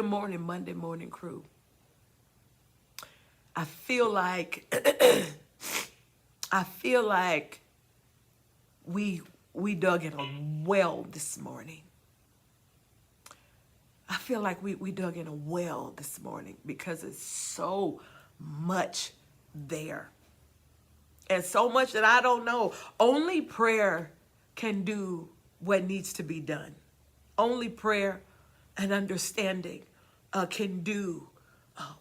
Good morning, Monday morning crew. I feel like we dug in a well this morning. I feel like we dug in a well this morning because it's so much there. And so much that I don't know. Only prayer can do what needs to be done. Only prayer and understanding can do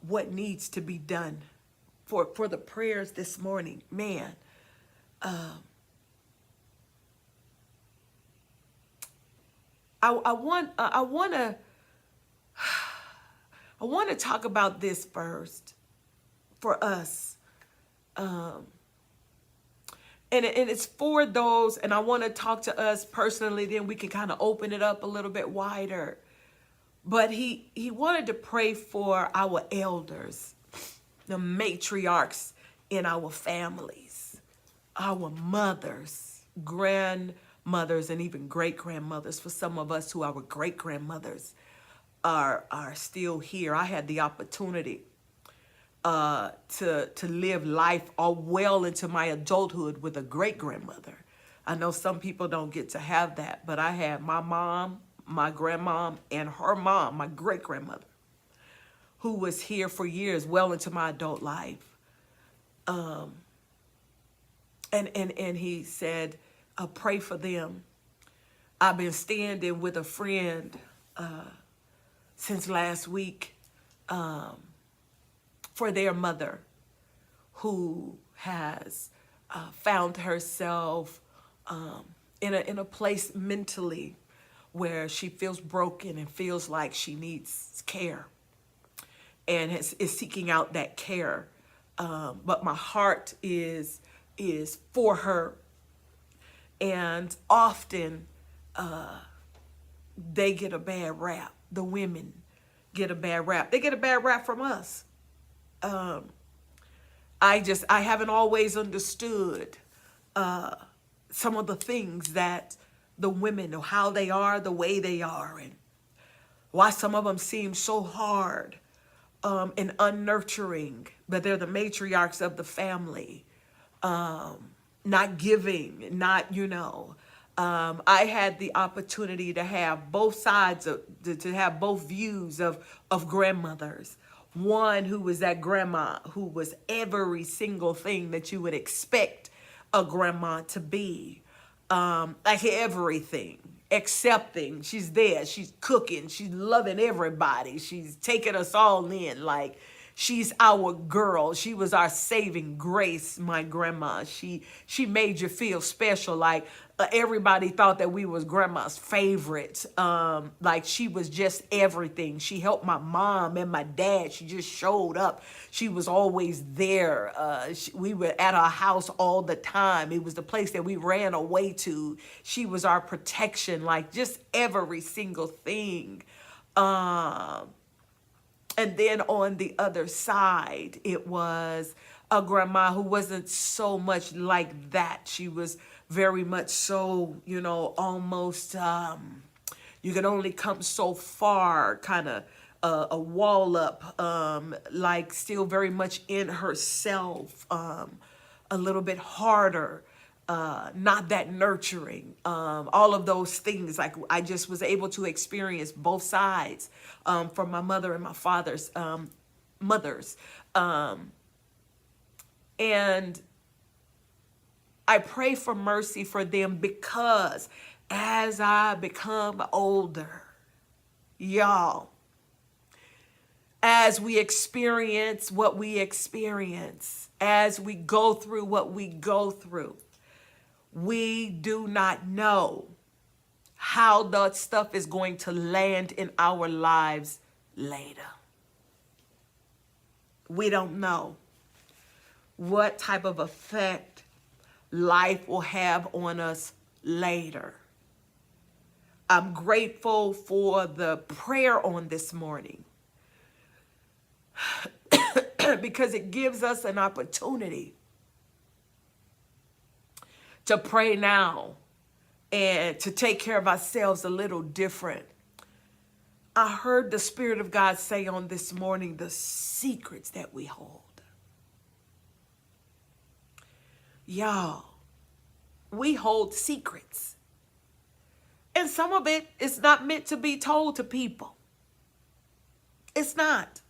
what needs to be done for the prayers this morning. Man, I want to talk about this first for us. And it's for those, and I want to talk to us personally, then we can kind of open it up a little bit wider. But he wanted to pray for our elders, the matriarchs in our families, our mothers, grandmothers, and even great-grandmothers. For some of us who our great-grandmothers are still here. I had the opportunity to live life all well into my adulthood with a great-grandmother. I know some people don't get to have that, but I had my mom, my grandmom, and her mom, my great-grandmother, who was here for years, well into my adult life. And he said, pray for them. I've been standing with a friend since last week for their mother, who has found herself in a place mentally where she feels broken and feels like she needs care and is seeking out that care. But my heart is for her. And often they get a bad rap. The women get a bad rap. They get a bad rap from us. I haven't always understood some of the things that the women, or how they are the way they are, and why some of them seem so hard and unnurturing, but they're the matriarchs of the family, not giving, not, I had the opportunity to have both sides to have both views of grandmothers. One who was that grandma who was every single thing that you would expect a grandma to be. Like everything, accepting. She's there. She's cooking. She's loving everybody. She's taking us all in. Like, she's our girl. She was our saving grace, my grandma. She made you feel special. Like, everybody thought that we was grandma's favorite. Like, she was just everything. She helped my mom and my dad. She just showed up. She was always there. We were at our house all the time. It was the place that we ran away to. She was our protection. Like, just every single thing. And then on the other side, it was a grandma who wasn't so much like that. She was very much so, almost, you could only come so far, kind of a wall up, like still very much in herself, a little bit harder. Not that nurturing, all of those things. Like, I just was able to experience both sides from my mother and my father's mothers. And I pray for mercy for them, because as I become older, y'all, as we experience what we experience, as we go through what we go through, we do not know how that stuff is going to land in our lives later. We don't know what type of effect life will have on us later. I'm grateful for the prayer on this morning because it gives us an opportunity to pray now and to take care of ourselves a little different. I heard the Spirit of God say on this morning, the secrets that we hold. Y'all, we hold secrets. And some of it is not meant to be told to people. It's not.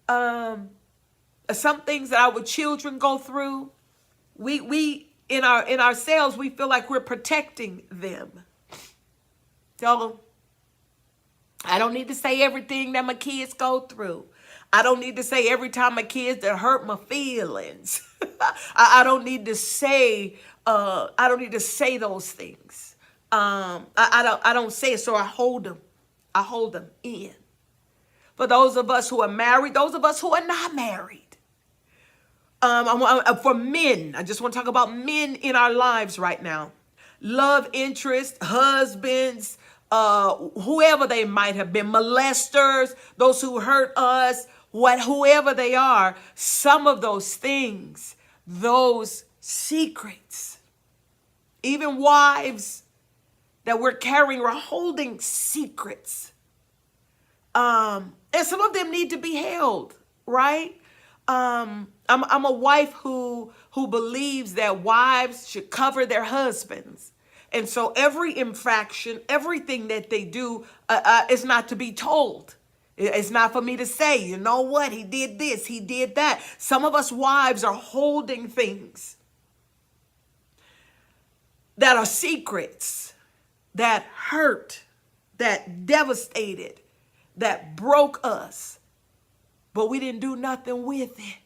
Some things that our children go through, we in ourselves, we feel like we're protecting them. So I don't need to say everything that my kids go through. I don't need to say every time my kids that hurt my feelings. I don't need to say those things. I don't say it, so I hold them. I hold them in. For those of us who are married, those of us who are not married. For men, I just want to talk about men in our lives right now. Love interest, husbands, whoever they might have been, molesters, those who hurt us, whoever they are, some of those things, those secrets, even wives that we're carrying, we're holding secrets. And some of them need to be held, right? I'm a wife who believes that wives should cover their husbands. And so every infraction, everything that they do is not to be told. It's not for me to say, you know what, he did this, he did that. Some of us wives are holding things that are secrets, that hurt, that devastated, that broke us, but we didn't do nothing with it.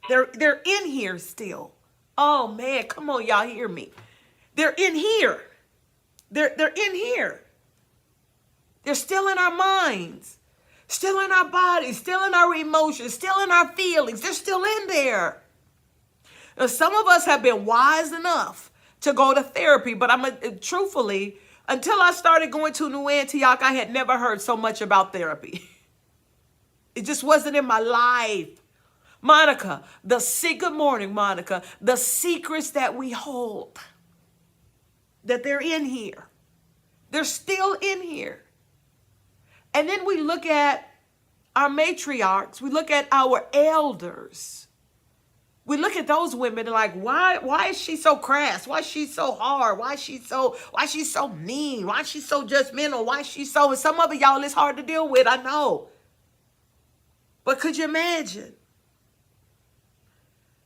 They're in here still. Oh man, come on, y'all hear me. They're in here. They're in here. They're still in our minds, still in our bodies, still in our emotions, still in our feelings. They're still in there. Now, some of us have been wise enough to go to therapy, but truthfully, until I started going to New Antioch, I had never heard so much about therapy. It just wasn't in my life. Monica, good morning, Monica. The secrets that we hold, that they're in here. They're still in here. And then we look at our matriarchs. We look at our elders. We look at those women and like, why is she so crass? Why is she so hard? Why is she so mean? Why is she so judgmental? Why is she so, and some of it, y'all, it's hard to deal with, I know. But could you imagine?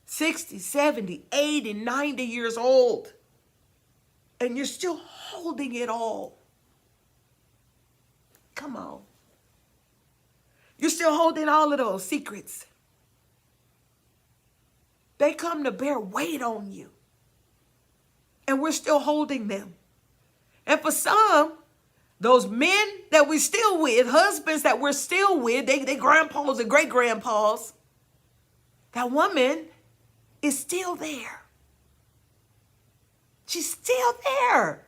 60, 70, 80, 90 years old. And you're still holding it all. Come on. You're still holding all of those secrets. They come to bear weight on you. And we're still holding them. And for some, those men that we're still with, husbands that we're still with, they grandpas and great-grandpas, that woman is still there. She's still there.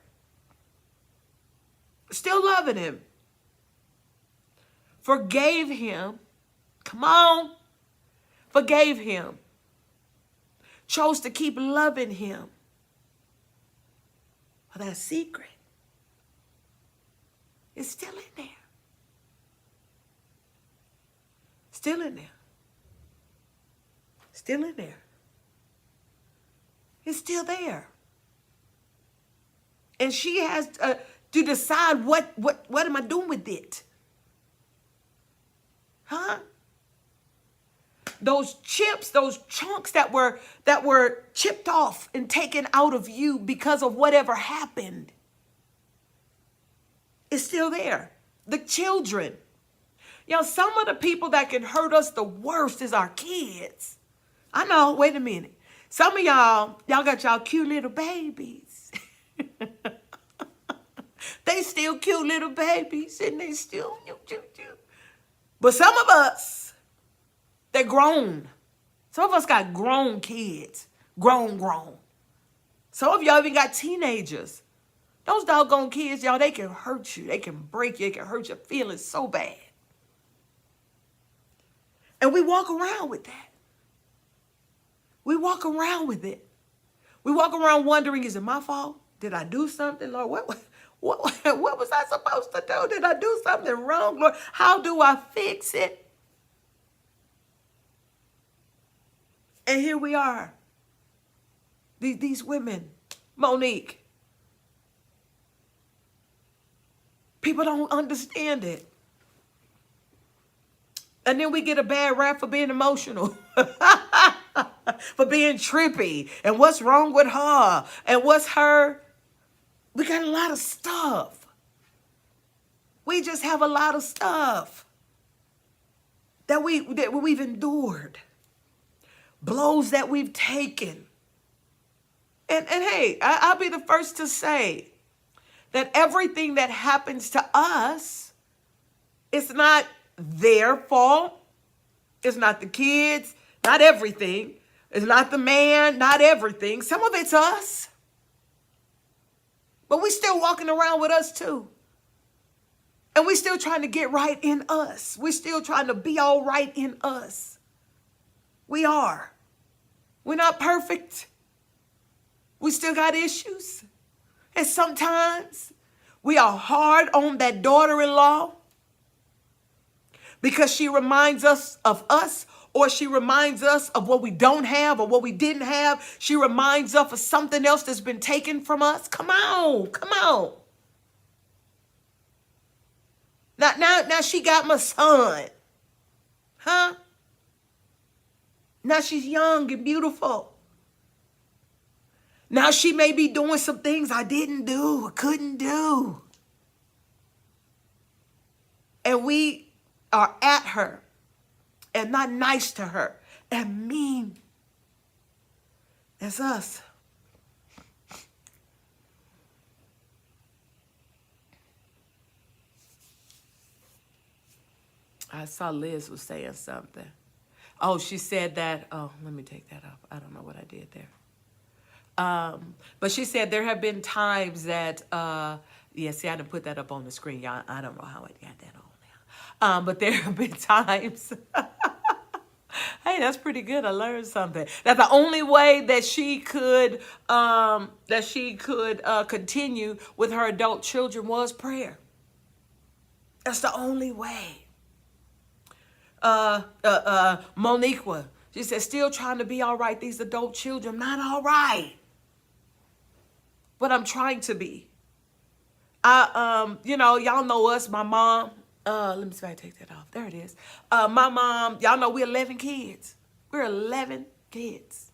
Still loving him. Forgave him. Come on. Forgave him. Chose to keep loving him. But that secret is still in there. Still in there. Still in there. It's still there. And she has to decide what am I doing with it? Huh? Those chips, those chunks that were chipped off and taken out of you because of whatever happened, is still there. The children. You know, some of the people that can hurt us the worst is our kids. I know, wait a minute. Some of y'all got y'all cute little babies. They still cute little babies and they still cute. But some of us, they're grown. Some of us got grown kids. Grown. Some of y'all even got teenagers. Those doggone kids, y'all, they can hurt you. They can break you. They can hurt your feelings so bad. And we walk around with that. We walk around with it. We walk around wondering, is it my fault? Did I do something? Lord, What was I supposed to do? Did I do something wrong, Lord? How do I fix it? And here we are. These women, Monique, people don't understand it. And then we get a bad rap for being emotional, for being trippy. And what's wrong with her? And what's her? We got a lot of stuff. We just have a lot of stuff that we've endured. Blows that we've taken. And hey, I'll be the first to say that everything that happens to us, it's not their fault. It's not the kids, not everything. It's not the man, not everything. Some of it's us. But we still walking around with us too. And we still trying to get right in us. We still trying to be all right in us. We are. We're not perfect. We still got issues. And sometimes we are hard on that daughter-in-law because she reminds us of us, or she reminds us of what we don't have or what we didn't have. She reminds us of something else that's been taken from us. Come on, come on. Now she got my son. Huh? Now she's young and beautiful. Now she may be doing some things I didn't do, couldn't do. And we are at her and not nice to her and mean. That's us. I saw Liz was saying something. Oh, she said that, oh, let me take that off. I don't know what I did there. But she said there have been times that, yeah, see, I didn't put that up on the screen, y'all. I don't know how I got that on now. But there have been times, hey, that's pretty good. I learned something. That the only way that she could, continue with her adult children was prayer. That's the only way. Moniqua, she said, still trying to be all right. These adult children, not all right. But I'm trying to be. Y'all know us, my mom. Let me see if I take that off. There it is. My mom, y'all know we're 11 kids. We're 11 kids.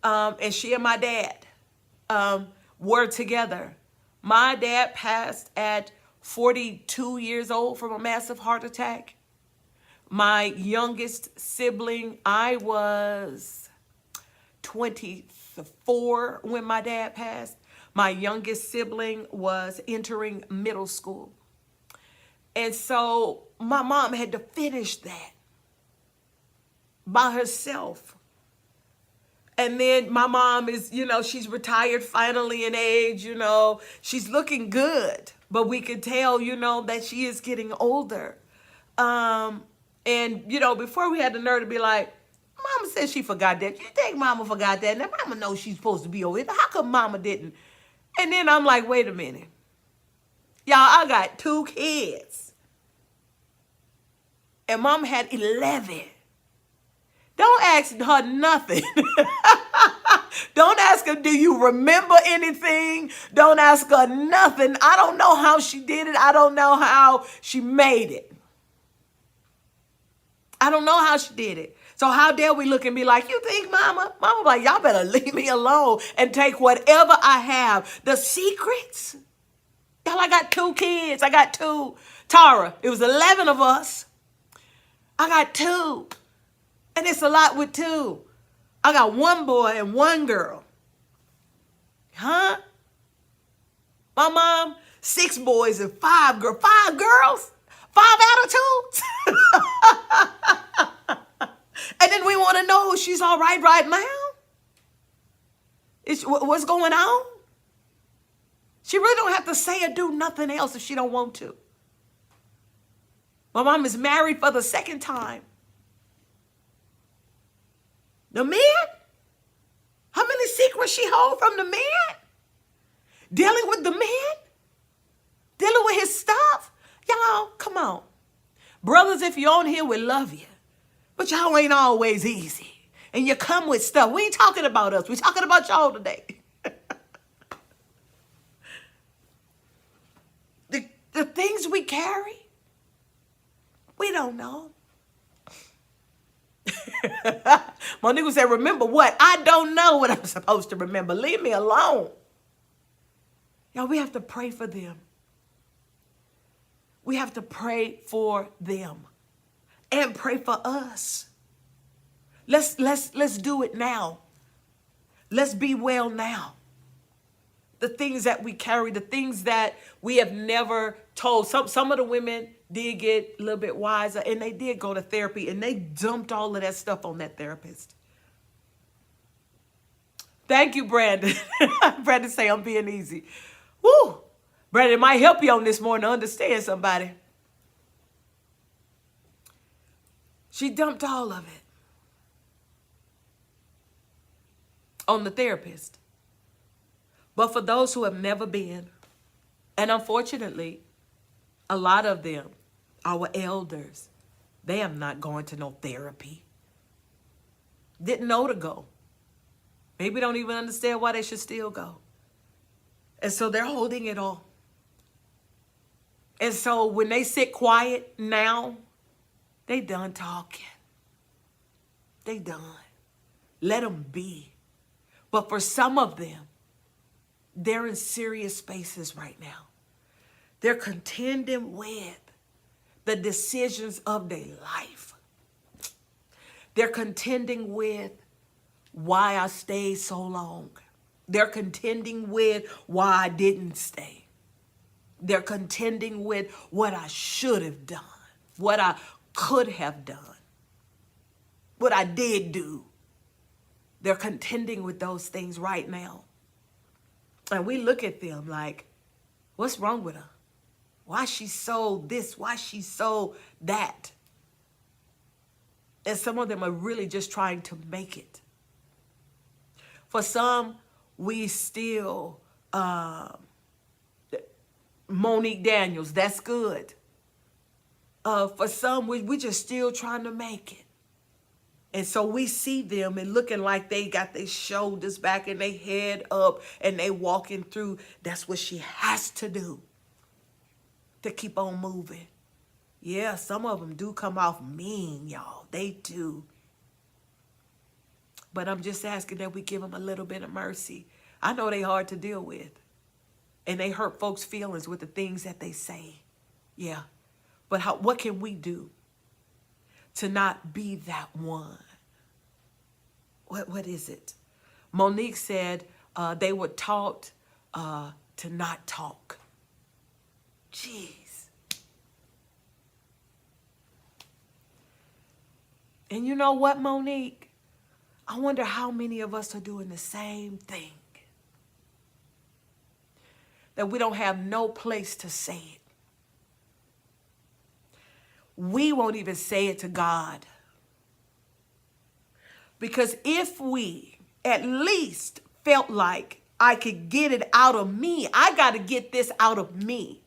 And she and my dad were together. My dad passed at 42 years old from a massive heart attack. My youngest sibling, I was 24 when my dad passed. My youngest sibling was entering middle school. And so my mom had to finish that by herself. And then my mom is, she's retired finally in age, she's looking good. But we could tell, that she is getting older. And, before we had the nerve to be like, Mama said she forgot that. You think Mama forgot that? Now, Mama knows she's supposed to be over here. How come Mama didn't? And then I'm like, wait a minute. Y'all, I got 2 kids. And Mama had 11. Don't ask her nothing. Don't ask her, do you remember anything? Don't ask her nothing. I don't know how she did it. I don't know how she made it. I don't know how she did it. So how dare we look and be like, you think, Mama? Mama like, y'all better leave me alone and take whatever I have. The secrets. Y'all, I got 2 kids. I got 2. Tara, it was 11 of us. I got 2. And it's a lot with 2. I got 1 boy and 1 girl. Huh? My mom, 6 boys and 5 girls. 5 girls? 5 attitudes? And then we want to know she's all right now? What's going on? She really don't have to say or do nothing else if she don't want to. My mom is married for the 2nd time. The man? How many secrets she hold from the man? Dealing with the man? dealing with his stuff. Y'all, come on. Brothers, if you're on here, we love you. But y'all ain't always easy. And you come with stuff. We ain't talking about us. We're talking about y'all today. The things we carry, we don't know. Monique would say, remember what? I don't know what I'm supposed to remember. Leave me alone. Y'all, we have to pray for them. We have to pray for them and pray for us. Let's do it now. Let's be well now. The things that we carry, the things that we have never told. Some of the women did get a little bit wiser, and they did go to therapy, and they dumped all of that stuff on that therapist. Thank you, Brandon. Brandon say I'm being easy. Woo! Brandon, it might help you on this morning to understand somebody. She dumped all of it on the therapist. But for those who have never been, and unfortunately, a lot of them, our elders, they have not gone to no therapy. Didn't know to go. Maybe don't even understand why they should still go. And so they're holding it all. And so when they sit quiet now, they done talking. They done. Let them be. But for some of them, they're in serious spaces right now. They're contending with the decisions of their life. They're contending with why I stayed so long. They're contending with why I didn't stay. They're contending with what I should have done, what I could have done, what I did do. They're contending with those things right now. And we look at them like, what's wrong with her? Why she so this? Why she so that? And some of them are really just trying to make it. For some, we still, Monique Daniels, that's good. For some, we just still trying to make it. And so we see them and looking like they got their shoulders back and their head up and they walking through. That's what she has to do to keep on moving. Yeah, some of them do come off mean, y'all. They do. But I'm just asking that we give them a little bit of mercy. I know they hard to deal with. And they hurt folks' feelings with the things that they say. Yeah. But what can we do to not be that one? What is it? Monique said they were taught to not talk. Jeez. And you know what, Monique? I wonder how many of us are doing the same thing. That we don't have no place to say it. We won't even say it to God. Because if we at least felt like I could get it out of me, I got to get this out of me.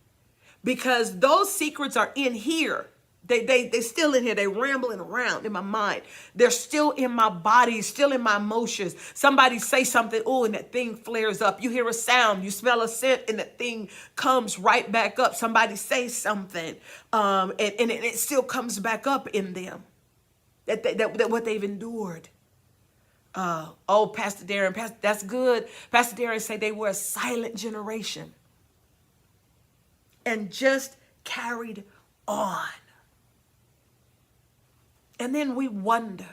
Because those secrets are in here. They still in here. They rambling around in my mind. They're still in my body, still in my emotions. Somebody say something, oh, and that thing flares up. You hear a sound, you smell a scent, and that thing comes right back up. Somebody say something, and it still comes back up in them. That what they've endured. Oh, Pastor Darren, that's good. Pastor Darren say they were a silent generation and just carried on. And then we wonder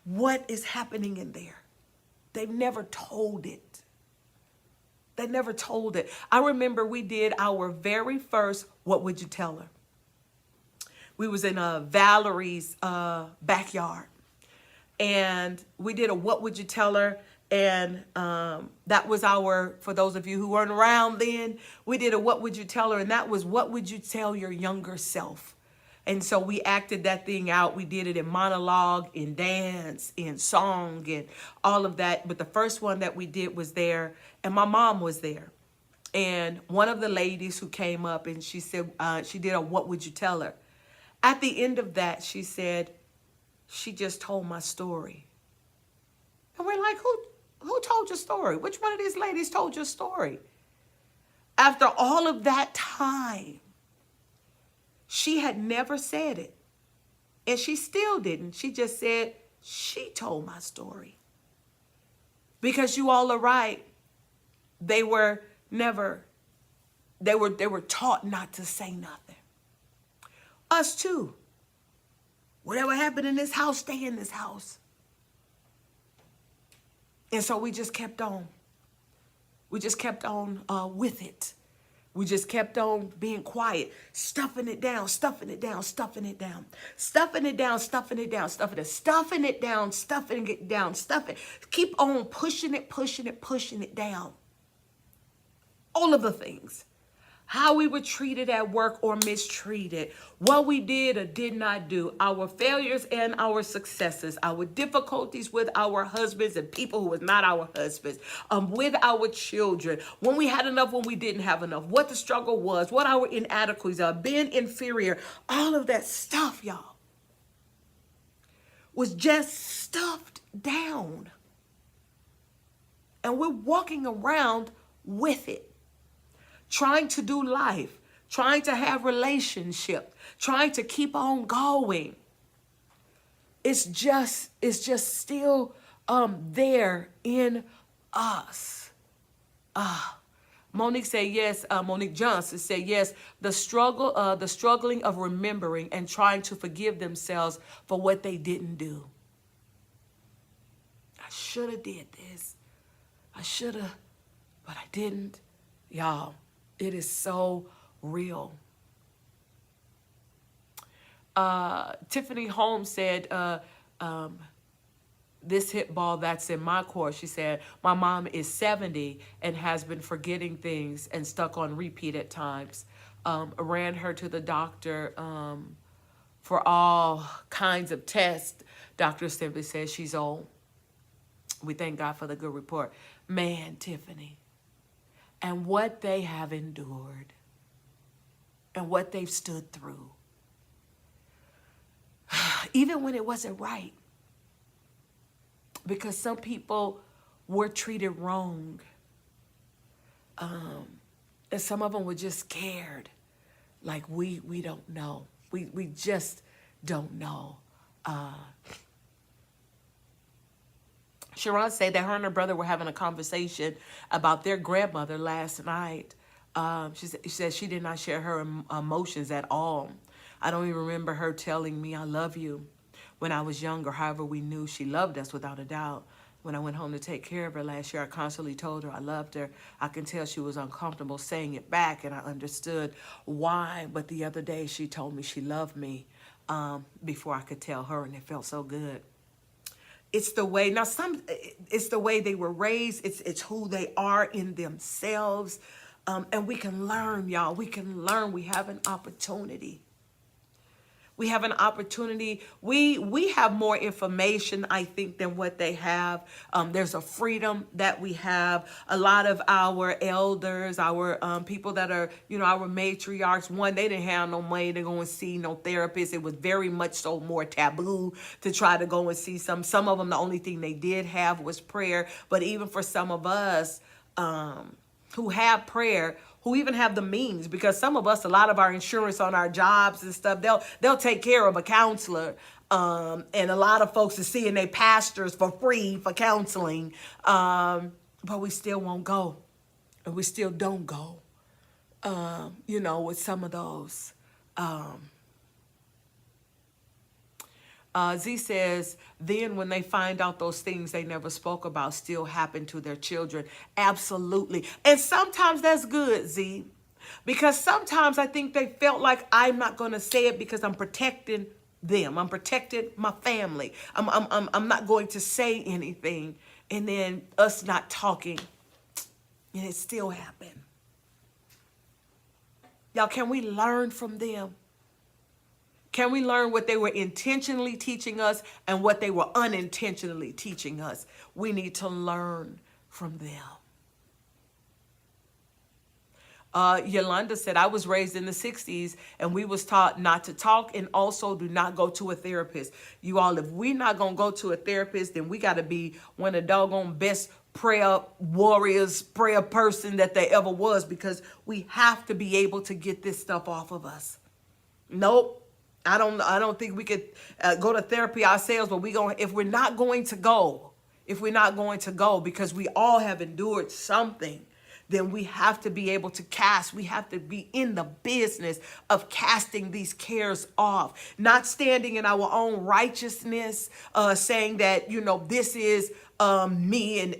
what is happening in there. They've never told it. They never told it. I remember we did our very first What Would You Tell Her? We was in Valerie's backyard. And we did a What Would You Tell Her? And that was for those of you who weren't around then, we did a What Would You Tell Her? And that was, what would you tell your younger self? And so we acted that thing out. We did it in monologue, in dance, in song, and all of that. But the first one that we did was there, and my mom was there. And one of the ladies who came up and she said, she did a what would you tell her? At the end of that, she said, she just told my story. And we're like, who told your story? Which one of these ladies told your story? After all of that time, she had never said it. And she still didn't. She just said, she told my story. Because you all are right. They were taught not to say nothing. Us too. Whatever happened in this house, stay in this house. And so we just kept on. We just kept on with it. We just kept on being quiet, stuffing it down, stuffing it down, stuffing it down, stuffing it down, stuffing it down, stuffing it, stuffing it down, stuffing it down, stuffing. Keep on pushing it, pushing it, pushing it down. All of the things. How we were treated at work or mistreated, what we did or did not do, our failures and our successes, our difficulties with our husbands and people who was not our husbands, with our children, when we had enough, when we didn't have enough, what the struggle was, what our inadequacies are, being inferior, all of that stuff, y'all, was just stuffed down. And we're walking around with it. Trying to do life, trying to have relationship, trying to keep on going. It's just still there in us. Monique said yes. Monique Johnson said yes. The struggling of remembering and trying to forgive themselves for what they didn't do. I should have did this. I should have, but I didn't. Y'all. It is so real. Tiffany Holmes said, this hit ball that's in my court, she said, my mom is 70 and has been forgetting things and stuck on repeat at times. Ran her to the doctor for all kinds of tests. Doctor simply says she's old. We thank God for the good report. Man, Tiffany. And what they have endured and what they've stood through. Even when it wasn't right. Because some people were treated wrong. And some of them were just scared. Like we don't know. We just don't know. Sharon said that her and her brother were having a conversation about their grandmother last night. She said she did not share her emotions at all. I don't even remember her telling me I love you when I was younger. However, we knew she loved us without a doubt. When I went home to take care of her last year, I constantly told her I loved her. I can tell she was uncomfortable saying it back, and I understood why. But the other day, she told me she loved me before I could tell her, and it felt so good. It's the way, now it's the way they were raised. It's who they are in themselves. And we can learn, y'all. We can learn. We have an opportunity. We have an opportunity. We have more information, I think, than what they have. There's a freedom that we have. A lot of our elders, our people that are, our matriarchs, they didn't have no money to go and see no therapist. It was very much so more taboo to try to go and see some. Some of them, the only thing they did have was prayer. But even for some of us who have prayer, who even have the means, because some of us, a lot of our insurance on our jobs and stuff, they'll take care of a counselor. And a lot of folks are seeing their pastors for free for counseling. But we still won't go. And we still don't go, with some of those. Z says, then when they find out those things they never spoke about still happen to their children. Absolutely. And sometimes that's good, Z. Because sometimes I think they felt like I'm not going to say it because I'm protecting them. I'm protecting my family. I'm not going to say anything. And then us not talking. And it still happened. Y'all, can we learn from them? Can we learn what they were intentionally teaching us and what they were unintentionally teaching us? We need to learn from them. Yolanda said, I was raised in the 60s and we was taught not to talk and also do not go to a therapist. You all, if we not going to go to a therapist, then we got to be one of the doggone best prayer warriors, prayer person that there ever was, because we have to be able to get this stuff off of us. Nope. I don't think we could go to therapy ourselves, but if we're not going to go, because we all have endured something, then we have to be able to cast. We have to be in the business of casting these cares off, not standing in our own righteousness, saying that, this is me, and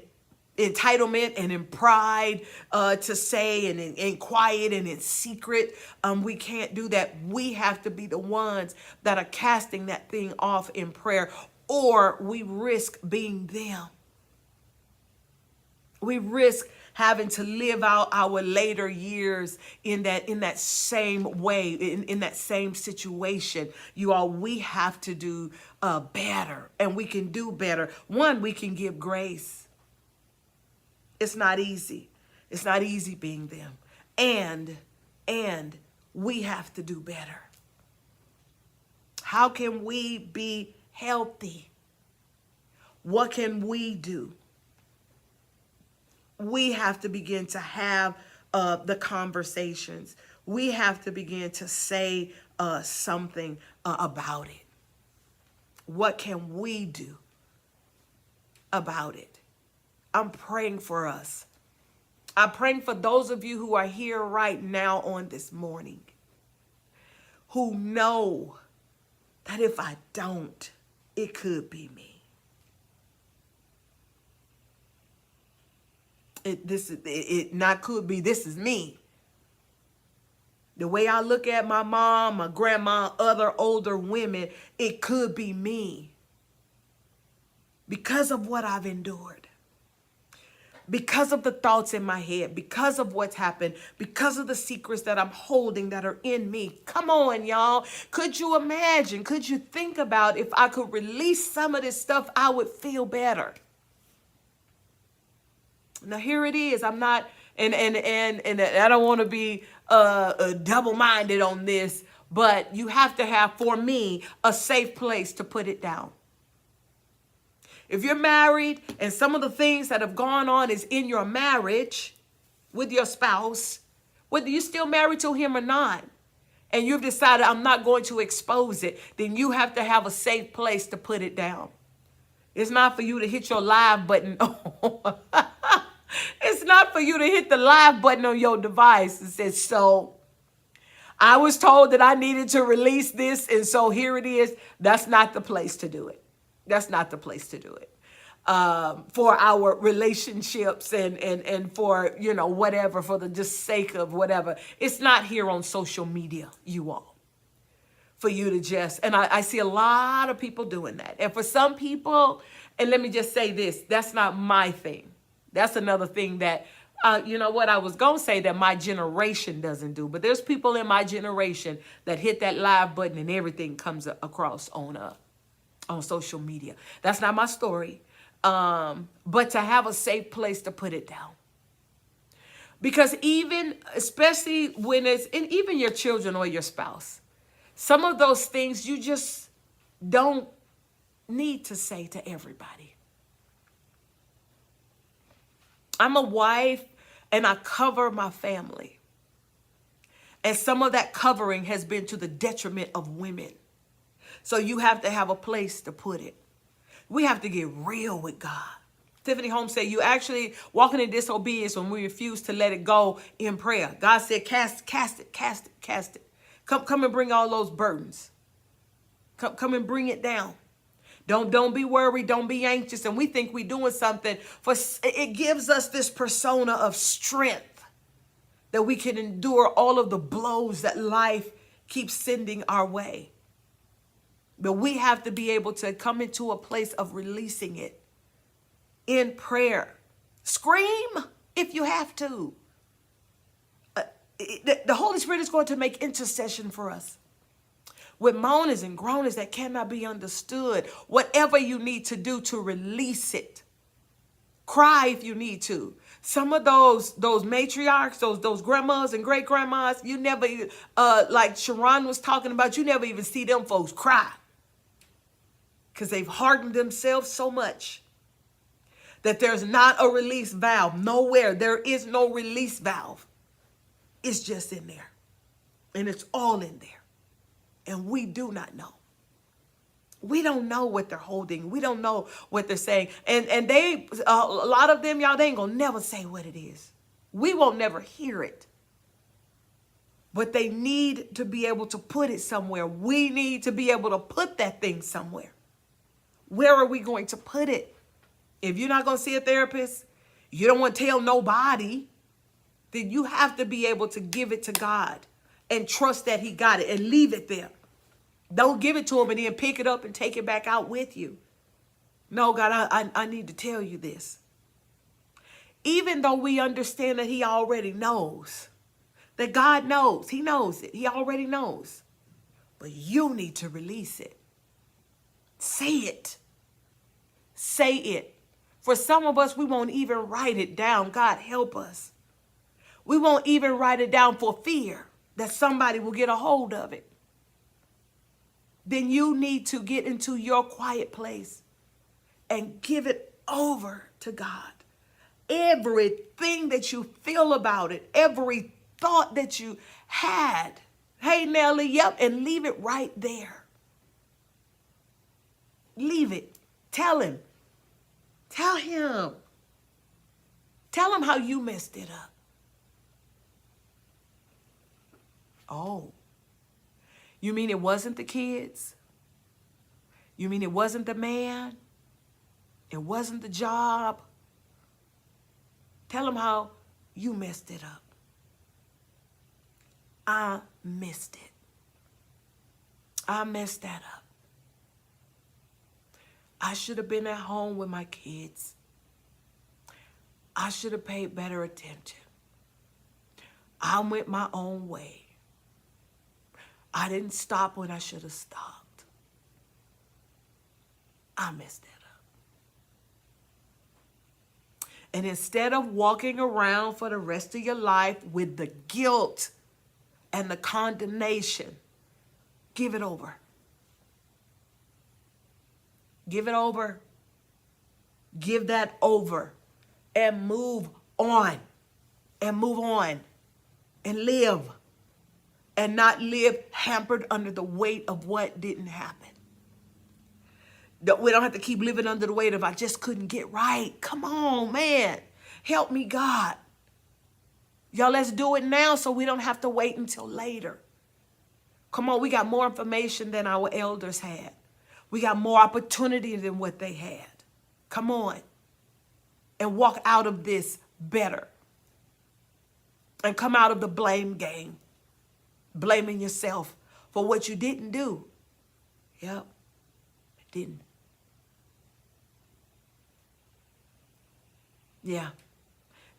entitlement and in pride to say, and in quiet and in secret. We can't do that. We have to be the ones that are casting that thing off in prayer, or we risk being them. We risk having to live out our later years in that same way, in that same situation. You all, we have to do better, and we can do better. One, we can give grace. It's not easy. It's not easy being them. And we have to do better. How can we be healthy? What can we do? We have to begin to have the conversations. We have to begin to say something about it. What can we do about it? I'm praying for us. I'm praying for those of you who are here right now on this morning, who know that if I don't, it could be me. This is me. The way I look at my mom, my grandma, other older women, it could be me. Because of what I've endured. Because of the thoughts in my head, because of what's happened, because of the secrets that I'm holding that are in me. Come on, y'all. Could you imagine? Could you think about if I could release some of this stuff, I would feel better. Now here it is. I'm not, and I don't want to be double-minded on this, but you have to have, for me, a safe place to put it down. If you're married and some of the things that have gone on is in your marriage with your spouse, whether you're still married to him or not, and you've decided I'm not going to expose it, then you have to have a safe place to put it down. It's not for you to hit your live button. It's not for you to hit the live button on your device and say, so I was told that I needed to release this, and so here it is. That's not the place to do it. That's not the place to do it. For our relationships and for, whatever, for the just sake of whatever. It's not here on social media, you all. For you to just, and I see a lot of people doing that. And for some people, and let me just say this, that's not my thing. That's another thing that, I was going to say that my generation doesn't do. But there's people in my generation that hit that live button and everything comes across on social media. That's not my story. But to have a safe place to put it down. Because especially when and even your children or your spouse, some of those things you just don't need to say to everybody. I'm a wife and I cover my family. And some of that covering has been to the detriment of women. So you have to have a place to put it. We have to get real with God. Tiffany Holmes said, you actually walking in disobedience when we refuse to let it go in prayer. God said, cast it. Come and bring all those burdens. Come and bring it down. Don't be worried. Don't be anxious. And we think we're doing something. It gives us this persona of strength that we can endure all of the blows that life keeps sending our way. But we have to be able to come into a place of releasing it in prayer. Scream if you have to. The Holy Spirit is going to make intercession for us with moanings and groanings that cannot be understood. Whatever you need to do to release it. Cry if you need to. Some of those matriarchs, those grandmas and great grandmas, you never, like Sharon was talking about, you never even see them folks cry, because they've hardened themselves so much that there's not a release valve. Nowhere. There is no release valve. It's just in there. And it's all in there. And we do not know. We don't know what they're holding. We don't know what they're saying. And they, a lot of them, y'all, they ain't gonna never say what it is. We won't never hear it. But they need to be able to put it somewhere. We need to be able to put that thing somewhere. Where are we going to put it? If you're not going to see a therapist, you don't want to tell nobody, then you have to be able to give it to God and trust that he got it and leave it there. Don't give it to him and then pick it up and take it back out with you. No, God, I need to tell you this. Even though we understand that he already knows, that God knows, he knows it. He already knows. But you need to release it. Say it. Say it. For some of us, we won't even write it down. God, help us. We won't even write it down for fear that somebody will get a hold of it. Then you need to get into your quiet place and give it over to God. Everything that you feel about it, every thought that you had. Hey, Nellie, yep, and leave it right there. Leave it. Tell him. Tell him. Tell him how you messed it up. Oh. You mean it wasn't the kids? You mean it wasn't the man? It wasn't the job? Tell him how you messed it up. I missed it. I messed that up. I should have been at home with my kids. I should have paid better attention. I went my own way. I didn't stop when I should have stopped. I messed that up. And instead of walking around for the rest of your life with the guilt and the condemnation, give it over. Give it over. Give that over and move on. And move on. And live. And not live hampered under the weight of what didn't happen. We don't have to keep living under the weight of I just couldn't get right. Come on, man. Help me, God. Y'all, let's do it now so we don't have to wait until later. Come on, we got more information than our elders had. We got more opportunity than what they had. Come on. And walk out of this better. And come out of the blame game. Blaming yourself for what you didn't do. Yep. Didn't. Yeah.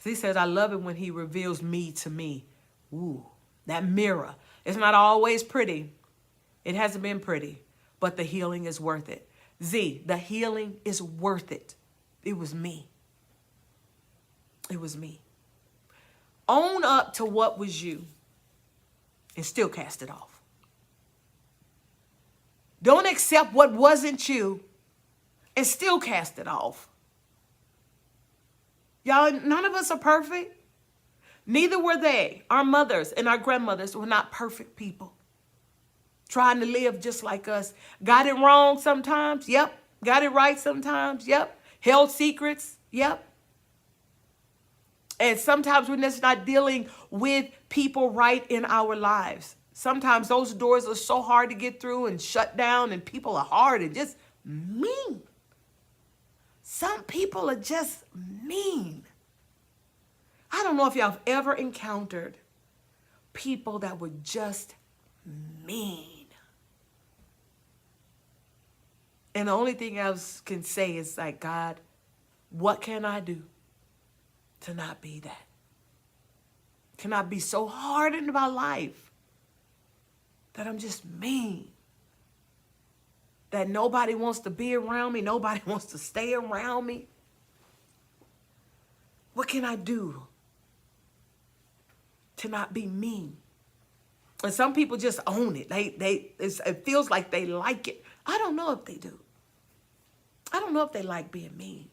He says, I love it when he reveals me to me. Ooh, that mirror. It's not always pretty. It hasn't been pretty. But the healing is worth it. Z, the healing is worth it. It was me. It was me. Own up to what was you and still cast it off. Don't accept what wasn't you and still cast it off. Y'all, none of us are perfect. Neither were they. Our mothers and our grandmothers were not perfect people. Trying to live just like us. Got it wrong sometimes. Yep. Got it right sometimes. Yep. Held secrets. Yep. And sometimes we're just not dealing with people right in our lives. Sometimes those doors are so hard to get through and shut down, and people are hard and just mean. Some people are just mean. I don't know if y'all have ever encountered people that were just mean. And the only thing I can say is like, God, what can I do to not be that? Can I be so hard in my life that I'm just mean? That nobody wants to be around me, nobody wants to stay around me? What can I do to not be mean? And some people just own it. It feels like they like it. I don't know if they do. I don't know if they like being mean.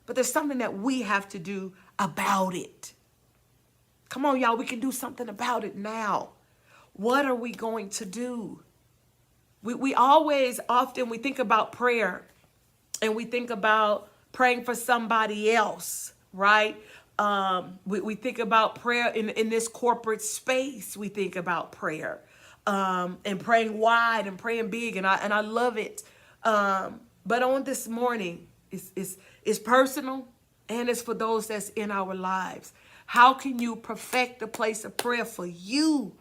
But there's something that we have to do about it. Come on, y'all. We can do something about it now. What are we going to do? We often we think about prayer, and we think about praying for somebody else, right? We think about prayer in this corporate space. We think about prayer and praying wide and praying big, and I love it. But on this morning, it's personal, and it's for those that's in our lives. How can you perfect the place of prayer for you?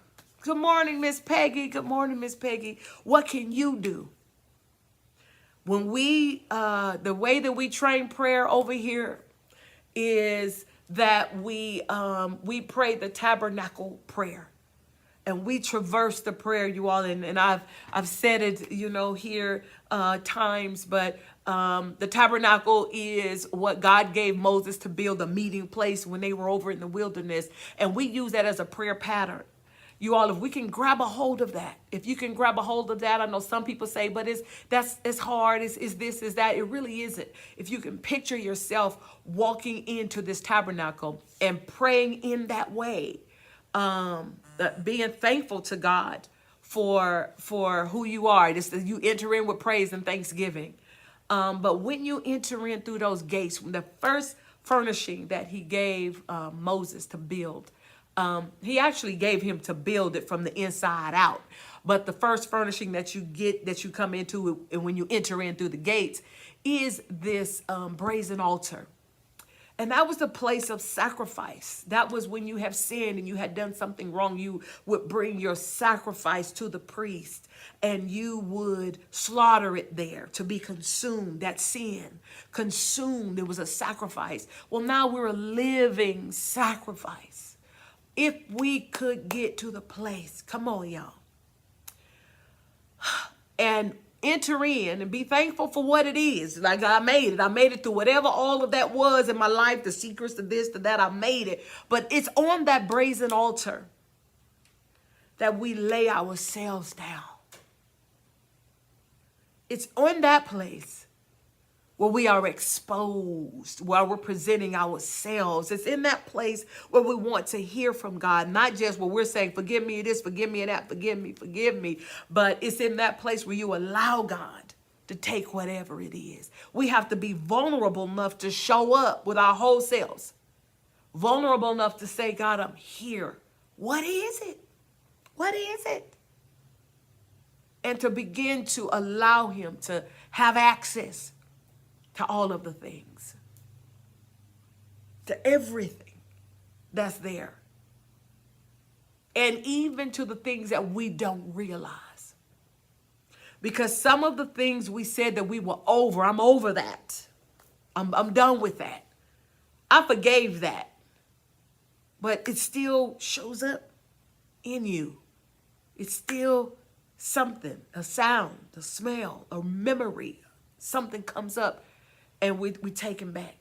Good morning, Miss Peggy. Good morning, Miss Peggy. What can you do? When the way that we train prayer over here is that we pray the tabernacle prayer. And we traverse the prayer, you all, and I've said it, here times, but the tabernacle is what God gave Moses to build a meeting place when they were over in the wilderness, and we use that as a prayer pattern. You all, if we can grab a hold of that, if you can grab a hold of that, I know some people say, but it's hard, it's this, is that. It really isn't. If you can picture yourself walking into this tabernacle and praying in that way, being thankful to God for who you are. You enter in with praise and thanksgiving. But when you enter in through those gates, the first furnishing that he gave Moses to build, he actually gave him to build it from the inside out. But the first furnishing that you get, that you come into, and when you enter in through the gates, is this brazen altar. And that was the place of sacrifice. That was when you have sinned and you had done something wrong. You would bring your sacrifice to the priest and you would slaughter it there to be consumed. That sin, consumed, it was a sacrifice. Well, now we're a living sacrifice. If we could get to the place, come on, y'all, and enter in and be thankful for what it is. Like, I made it. I made it through whatever all of that was in my life, the secrets to this, to that, I made it. But it's on that brazen altar that we lay ourselves down. It's on that place where we are exposed, where we're presenting ourselves. It's in that place where we want to hear from God, not just where we're saying, forgive me this, forgive me that, forgive me. But it's in that place where you allow God to take whatever it is. We have to be vulnerable enough to show up with our whole selves. Vulnerable enough to say, God, I'm here. What is it? What is it? And to begin to allow him to have access to all of the things, to everything that's there, and even to the things that we don't realize. Because some of the things we said that we were over, I'm over that. I'm done with that. I forgave that. But it still shows up in you. It's still something, a sound, a smell, a memory. Something comes up. And we take him back.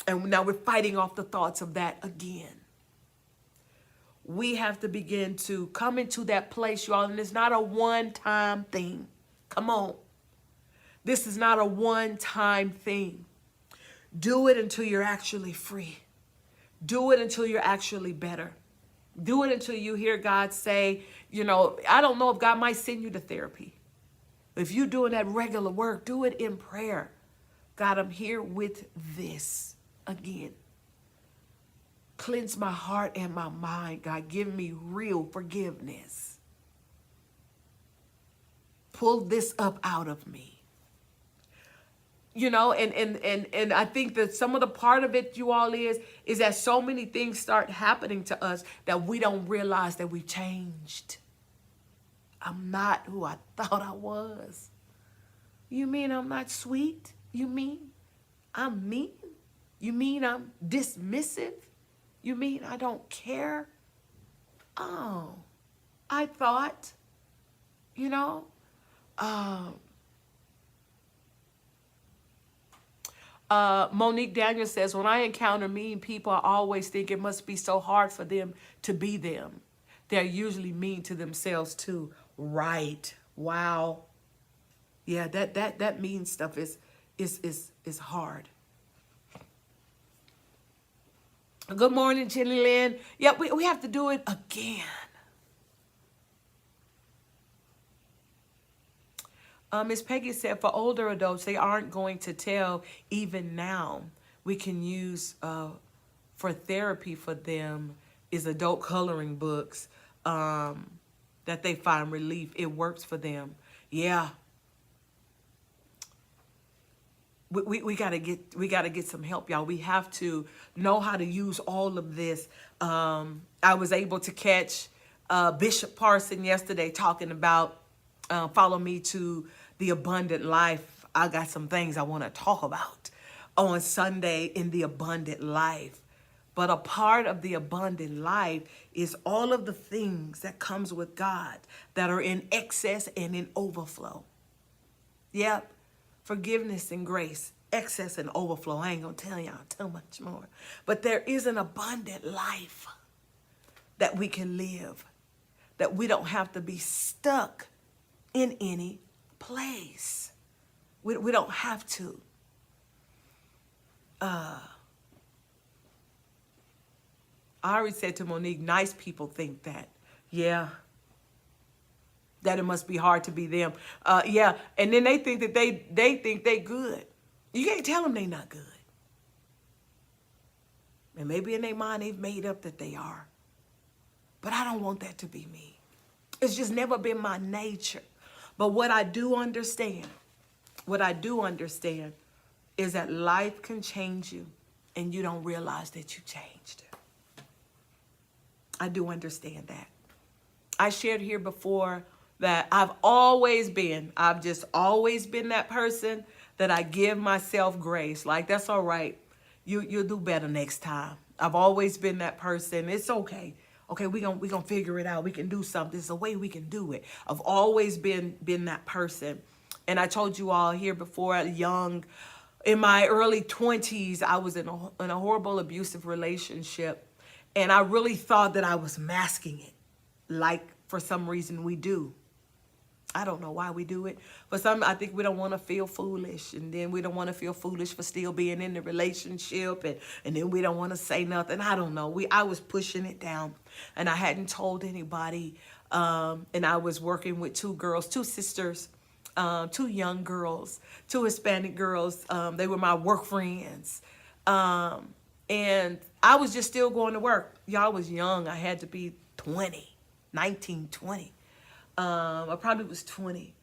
And now we're fighting off the thoughts of that again. We have to begin to come into that place, y'all. And it's not a one-time thing. Come on. This is not a one-time thing. Do it until you're actually free. Do it until you're actually better. Do it until you hear God say, I don't know if God might send you to therapy. If you're doing that regular work, do it in prayer. God, I'm here with this again. Cleanse my heart and my mind. God, give me real forgiveness. Pull this up out of me. And I think that some of the part of it, you all, is that so many things start happening to us that we don't realize that we've changed. I'm not who I thought I was. You mean I'm not sweet? You mean I'm mean? You mean I'm dismissive? You mean I don't care? Oh, I thought, Monique Daniels says, when I encounter mean people, I always think it must be so hard for them to be them. They're usually mean to themselves too. Right. Wow. Yeah, that mean stuff is hard. Good morning, Jenny Lynn. Yeah, we have to do it again. Miss Peggy said, for older adults, they aren't going to tell even now. We can use for therapy for them is adult coloring books that they find relief. It works for them. Yeah. We gotta get some help, y'all. We have to know how to use all of this. I was able to catch Bishop Parson yesterday talking about follow me to the abundant life. I got some things I want to talk about on Sunday in the abundant life. But a part of the abundant life is all of the things that comes with God that are in excess and in overflow. Yep. Forgiveness and grace, excess and overflow. I ain't going to tell y'all too much more. But there is an abundant life that we can live, that we don't have to be stuck in any place. We don't have to. I already said to Monique, nice people think that. Yeah. That it must be hard to be them. Yeah. And then they think that they think they good. You can't tell them they not good. And maybe in their mind they've made up that they are. But I don't want that to be me. It's just never been my nature. But what I do understand is that life can change you and you don't realize that you changed. I do understand that. I shared here before that I've just always been that person that I give myself grace. Like, that's all right. You'll do better next time. I've always been that person. It's okay. Okay, we gonna figure it out. We can do something. There's a way we can do it. I've always been that person. And I told you all here before, in my early 20s, I was in a horrible abusive relationship. And I really thought that I was masking it. Like, for some reason we do. I don't know why we do it. I think we don't want to feel foolish. And then we don't want to feel foolish for still being in the relationship. And then we don't want to say nothing. I don't know. I was pushing it down. And I hadn't told anybody. And I was working with two sisters, two young girls, two Hispanic girls. They were my work friends. And I was just still going to work. Y'all was young. I had to be 19, 20. I probably was 20.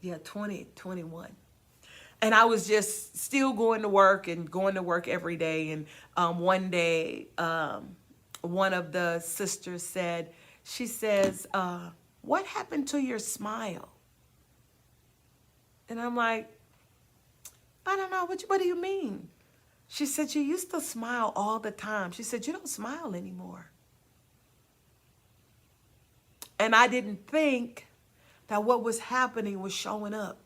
Yeah, 20, 21. And I was just still going to work every day. And one day, one of the sisters she says, what happened to your smile? And I'm like, I don't know. What do you mean? She said, you used to smile all the time. She said, you don't smile anymore. And I didn't think that what was happening was showing up.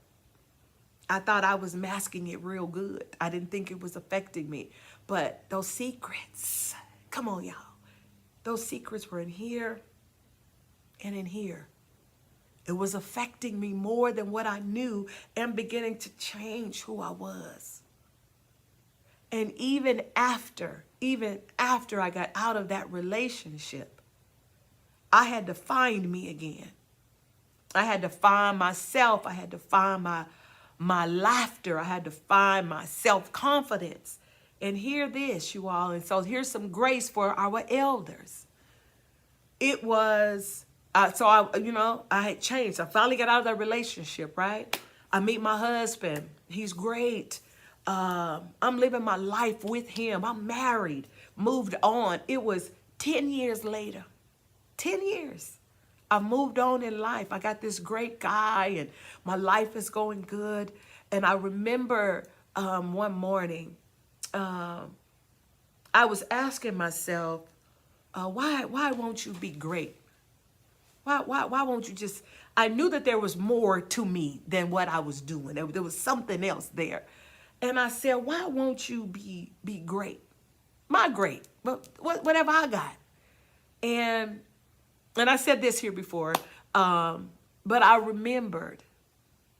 I thought I was masking it real good. I didn't think it was affecting me. But those secrets, come on, y'all. Those secrets were in here and in here. It was affecting me more than what I knew and beginning to change who I was. And even after I got out of that relationship, I had to find me again. I had to find myself. I had to find my laughter. I had to find my self-confidence. And hear this, you all. And so here's some grace for our elders. It was, I had changed. I finally got out of that relationship, right? I meet my husband. He's great. I'm living my life with him. I'm married, moved on. It was 10 years later. 10 years. I've moved on in life. I got this great guy and my life is going good. And I remember one morning, I was asking myself, why won't you be great? Why won't you just, I knew that there was more to me than what I was doing. There was something else there. And I said, why won't you be great? My great, but whatever I got. And I said this here before, but I remembered,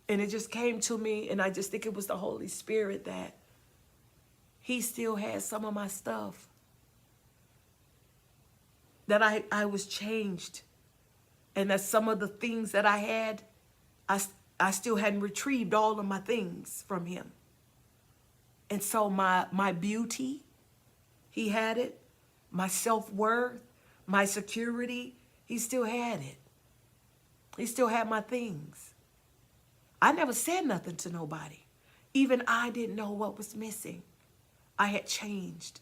and it just came to me, and I just think it was the Holy Spirit that he still had some of my stuff, that I was changed, and that some of the things that I had, I still hadn't retrieved all of my things from him. And so my beauty, he had it. My self-worth, my security, he still had it. He still had my things. I never said nothing to nobody. Even I didn't know what was missing. I had changed.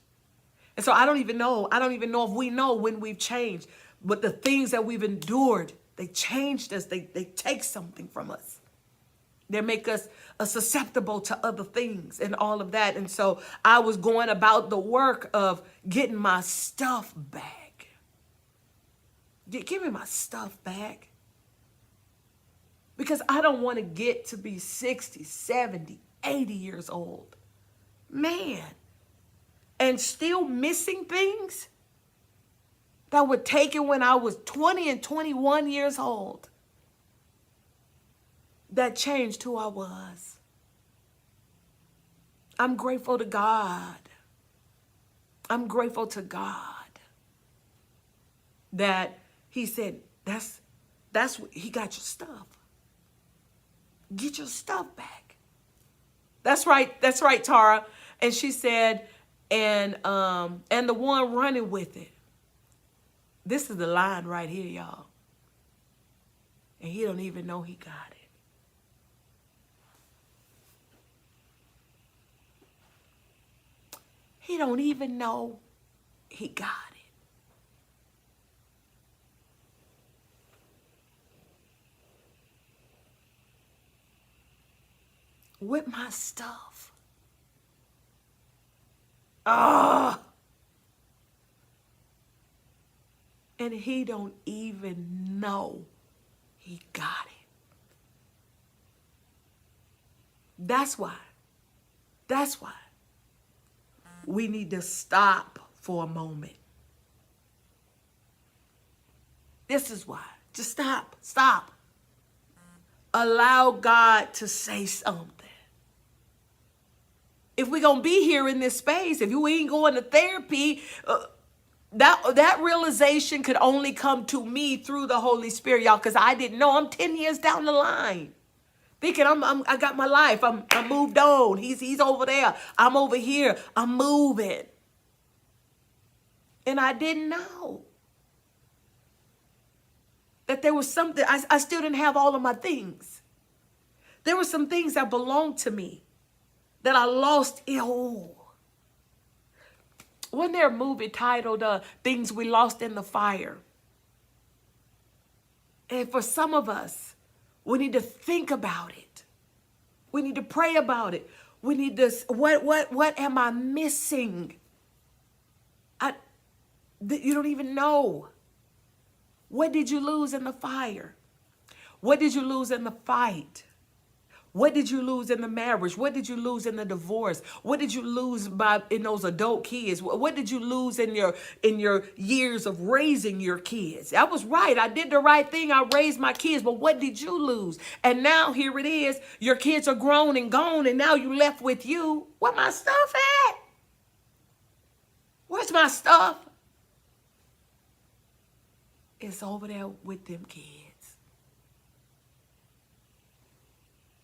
And so I don't even know if we know when we've changed. But the things that we've endured, they changed us. They take something from us. They make us susceptible to other things and all of that. And so I was going about the work of getting my stuff back. Give me my stuff back. Because I don't want to get to be 60, 70, 80 years old. Man. And still missing things that were taken when I was 20 and 21 years old. That changed who I was. I'm grateful to God. I'm grateful to God that he said, that's what he got your stuff. Get your stuff back. That's right, Tara. And she said, and the one running with it. This is the line right here, y'all. And he don't even know he got it. He don't even know he got it. With my stuff. And he don't even know he got it. That's why we need to stop for a moment. This is why. Just stop. Allow God to say something. If we're going to be here in this space, if you ain't going to therapy, that realization could only come to me through the Holy Spirit, y'all, because I didn't know. I'm 10 years down the line. Thinking I got my life. I'm moved on. He's over there. I'm over here. I'm moving. And I didn't know that there was something. I still didn't have all of my things. There were some things that belonged to me that I lost. Wasn't there a movie titled Things We Lost in the Fire? And for some of us, we need to think about it. We need to pray about it. We need to, what am I missing? You don't even know. What did you lose in the fire? What did you lose in the fight? What did you lose in the marriage? What did you lose in the divorce? What did you lose in those adult kids? What did you lose in your years of raising your kids? I was right. I did the right thing. I raised my kids. But what did you lose? And now here it is. Your kids are grown and gone. And now you left with you. Where my stuff at? Where's my stuff? It's over there with them kids.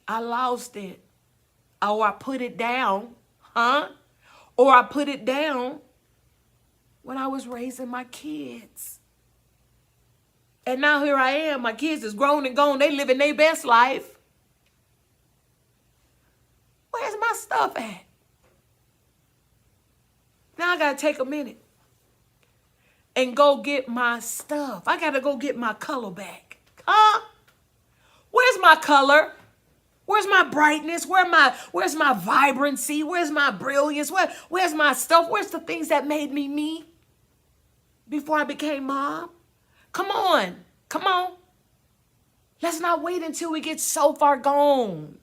I lost it. Or I put it down. Or I put it down when I was raising my kids. And now here I am. My kids is grown and gone. They living their best life. Where's my stuff at? Now I got to take a minute and go get my stuff. I got to go get my color back. Where's my color? Where's my brightness? Where's my vibrancy? Where's my brilliance? Where's my stuff? Where's the things that made me me before I became mom? Come on. Let's not wait until we get so far gone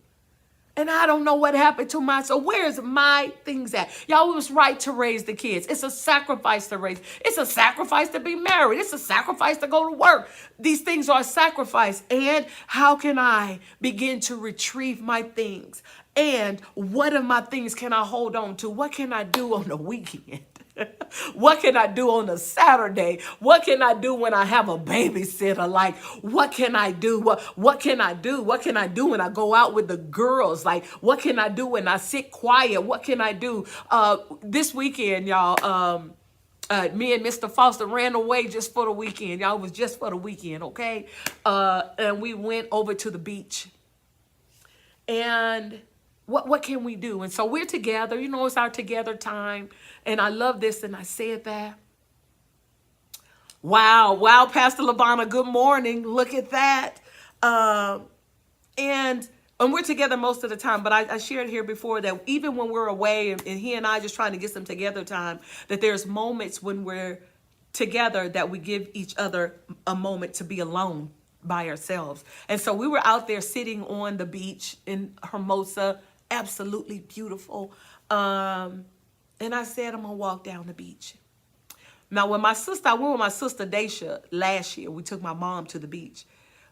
And I don't know what happened to mine. So where's my things at? Y'all, it was right to raise the kids. It's a sacrifice to raise. It's a sacrifice to be married. It's a sacrifice to go to work. These things are a sacrifice. And how can I begin to retrieve my things? And what of my things can I hold on to? What can I do on the weekend? What can I do on a Saturday? What can I do when I have a babysitter? Like, what can I do? What can I do? What can I do when I go out with the girls? Like, what can I do when I sit quiet? What can I do? This weekend, y'all, me and Mr. Foster ran away just for the weekend. Y'all, it was just for the weekend, okay? And we went over to the beach. And what can we do? And so we're together. You know, it's our together time. And I love this, and I said that. Wow, Pastor Lavana, good morning. Look at that. And we're together most of the time, but I shared here before that even when we're away and he and I just trying to get some together time, that there's moments when we're together that we give each other a moment to be alone by ourselves. And so we were out there sitting on the beach in Hermosa, absolutely beautiful. And I said, I'm going to walk down the beach. Now, I went with my sister Daisha last year. We took my mom to the beach.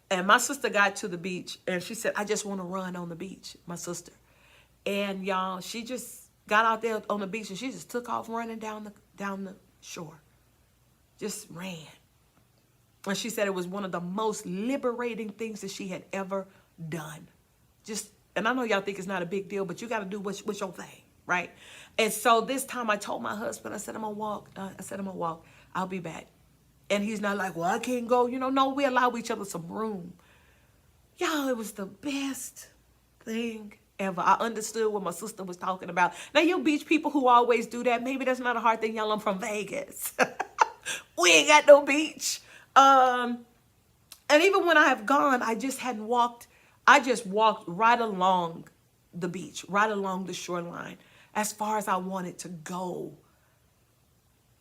And my sister got to the beach, and she said, I just want to run on the beach, my sister. And, y'all, she just got out there on the beach, and she just took off running down the shore. Just ran. And she said it was one of the most liberating things that she had ever done. And I know y'all think it's not a big deal, but you got to do what's your thing, right? And so this time I told my husband, I said, I'm going to walk. I'll be back. And he's not like, well, I can't go. No, we allow each other some room. Y'all, it was the best thing ever. I understood what my sister was talking about. Now, you beach people who always do that, maybe that's not a hard thing. Y'all, I'm from Vegas. We ain't got no beach. And even when I have gone, I just walked right along the beach, right along the shoreline, as far as I wanted to go.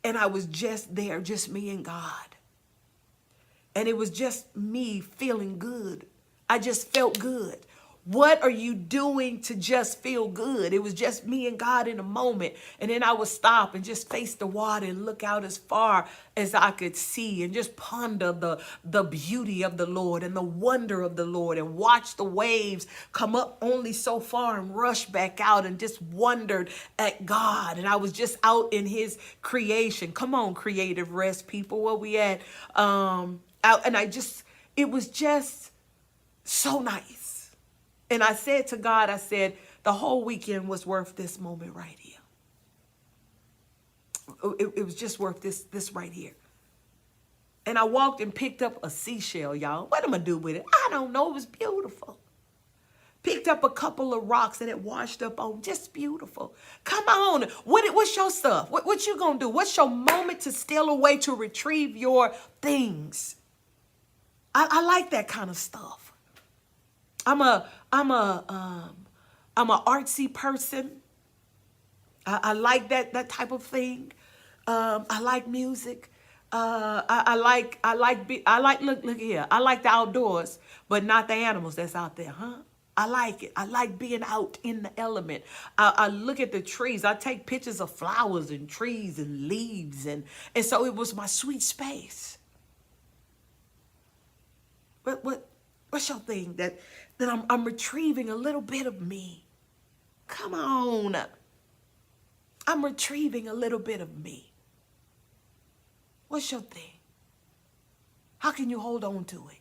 And I was just there, just me and God. And it was just me feeling good. I just felt good. What are you doing to just feel good? It was just me and God in a moment. And then I would stop and just face the water and look out as far as I could see and just ponder the beauty of the Lord and the wonder of the Lord and watch the waves come up only so far and rush back out and just wondered at God. And I was just out in his creation. Come on, creative rest people, where we at? It was just so nice. And I said to God, the whole weekend was worth this moment right here. It was just worth this right here. And I walked and picked up a seashell, y'all. What am I do with it? I don't know. It was beautiful. Picked up a couple of rocks and it washed up on. Just beautiful. Come on. What's your stuff? What you gonna do? What's your moment to steal away to retrieve your things? I like that kind of stuff. I'm a artsy person. I like that type of thing. I like music. Look here. I like the outdoors, but not the animals that's out there, huh? I like it. I like being out in the element. I look at the trees. I take pictures of flowers and trees and leaves, and so it was my sweet space. What's your thing that I'm retrieving a little bit of me? Come on. I'm retrieving a little bit of me. What's your thing? How can you hold on to it?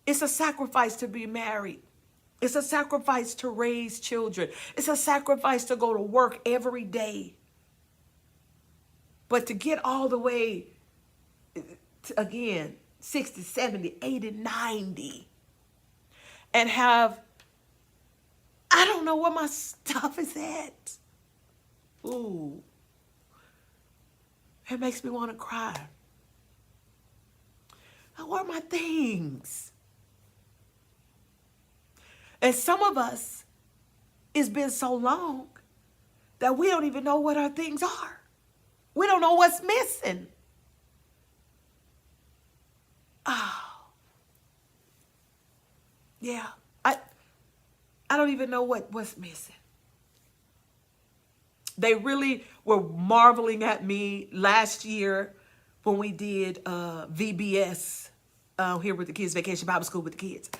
It's a sacrifice to be married. It's a sacrifice to raise children. It's a sacrifice to go to work every day. But to get all the way, again, 60, 70, 80, 90, and have, I don't know where my stuff is at. Ooh. It makes me want to cry. Where are my things? And some of us, it's been so long that we don't even know what our things are. We don't know what's missing. Oh. Yeah. I don't even know what's missing. They really were marveling at me last year when we did VBS here with the kids, Vacation Bible School with the kids.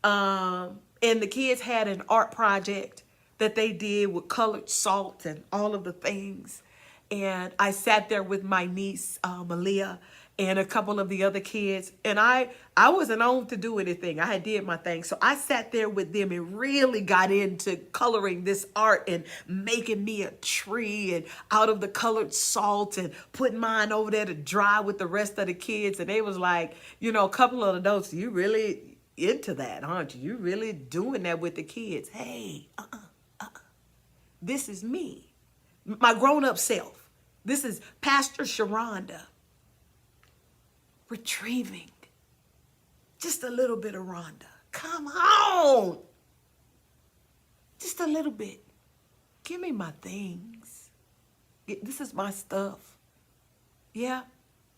And the kids had an art project that they did with colored salt and all of the things. And I sat there with my niece, Malia, and a couple of the other kids. And I wasn't on to do anything. I had did my thing. So I sat there with them and really got into coloring this art and making me a tree and out of the colored salt and putting mine over there to dry with the rest of the kids. And they was like, you know, a couple of adults, you really into that, aren't you? You really doing that with the kids. Hey, this is me, my grown-up self. This is Pastor Sharonda retrieving just a little bit of Rhonda. Come on. Just a little bit. Give me my things. This is my stuff. Yeah,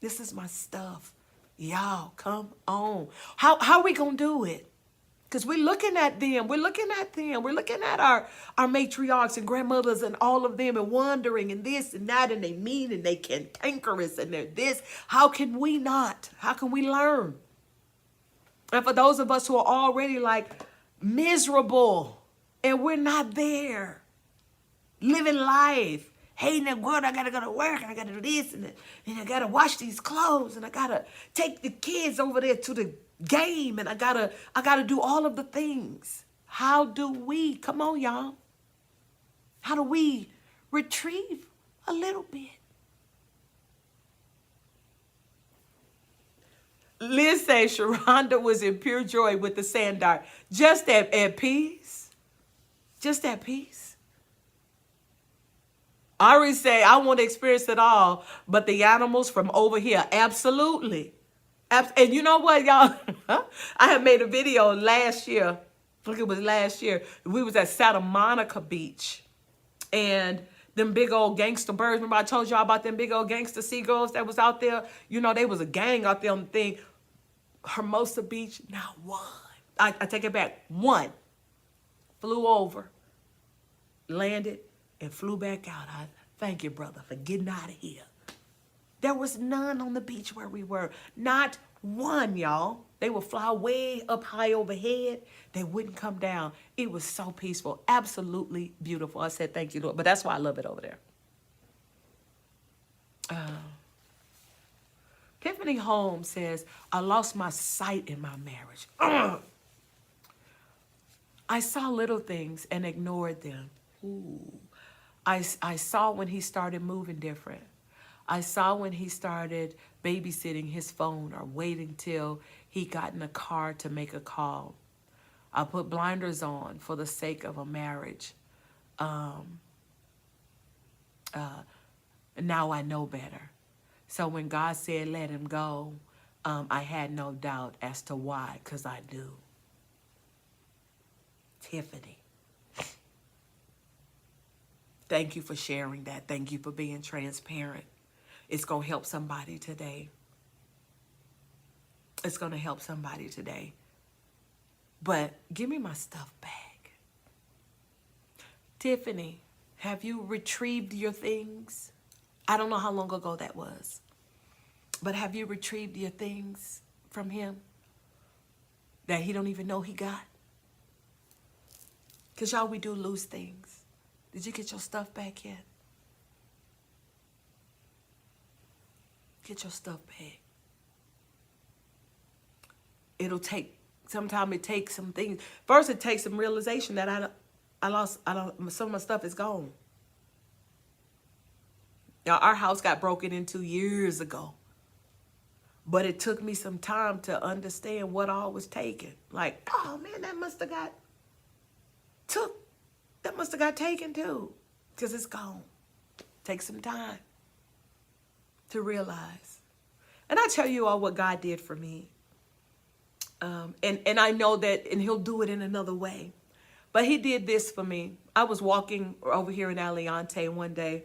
this is my stuff. Y'all, come on. How are we going to do it? Because we're looking at them. We're looking at them. We're looking at our matriarchs and grandmothers and all of them and wondering and this and that and they mean and they cantankerous and they're this. How can we not? How can we learn? And for those of us who are already like miserable and we're not there, living life, hating the world, I got to go to work and I got to do this and I got to wash these clothes and I got to take the kids over there to the game and I gotta do all of the things. How do we, come on y'all, how do we retrieve a little bit? Liz says Sharonda was in pure joy with the sand dart. Just at peace. Just at peace. Ari say, I want to experience it all, but the animals from over here, absolutely. And you know what, y'all? I had made a video last year. I think it was last year. We was at Santa Monica Beach. And them big old gangster birds. Remember I told y'all about them big old gangster seagulls that was out there? You know, they was a gang out there on the thing. Hermosa Beach, not one. I take it back. One. Flew over. Landed. And flew back out. Thank you, brother, for getting out of here. There was none on the beach where we were. Not one, y'all. They would fly way up high overhead. They wouldn't come down. It was so peaceful. Absolutely beautiful. I said, thank you, Lord. But that's why I love it over there. Tiffany Holmes says, I lost my sight in my marriage. I saw little things and ignored them. Ooh. I saw when he started moving different. I saw when he started babysitting his phone or waiting till he got in a car to make a call. I put blinders on for the sake of a marriage. Now I know better. So when God said let him go, I had no doubt as to why, because I do. Tiffany. Thank you for sharing that. Thank you for being transparent. It's going to help somebody today. It's going to help somebody today. But give me my stuff back. Tiffany, have you retrieved your things? I don't know how long ago that was. But have you retrieved your things from him that he don't even know he got? Because y'all, we do lose things. Did you get your stuff back yet? Get your stuff back. Sometimes it takes some things. First, it takes some realization that some of my stuff is gone. Now, our house got broken into years ago. But it took me some time to understand what all was taken. Like, oh man, that must have got taken too. Because it's gone. Take some time to realize. And I tell you all what God did for me. And I know that, and he'll do it in another way. But he did this for me. I was walking over here in Aliante one day.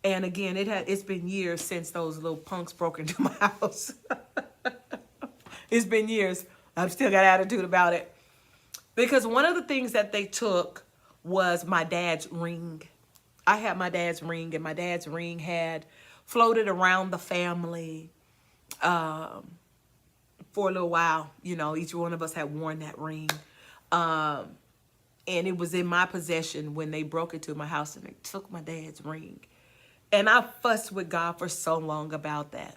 And again, it's been years since those little punks broke into my house. It's been years. I've still got attitude about it. Because one of the things that they took was my dad's ring. I had my dad's ring, and my dad's ring had floated around the family for a little while. You know, each one of us had worn that ring. And it was in my possession when they broke into my house and they took my dad's ring. And I fussed with God for so long about that.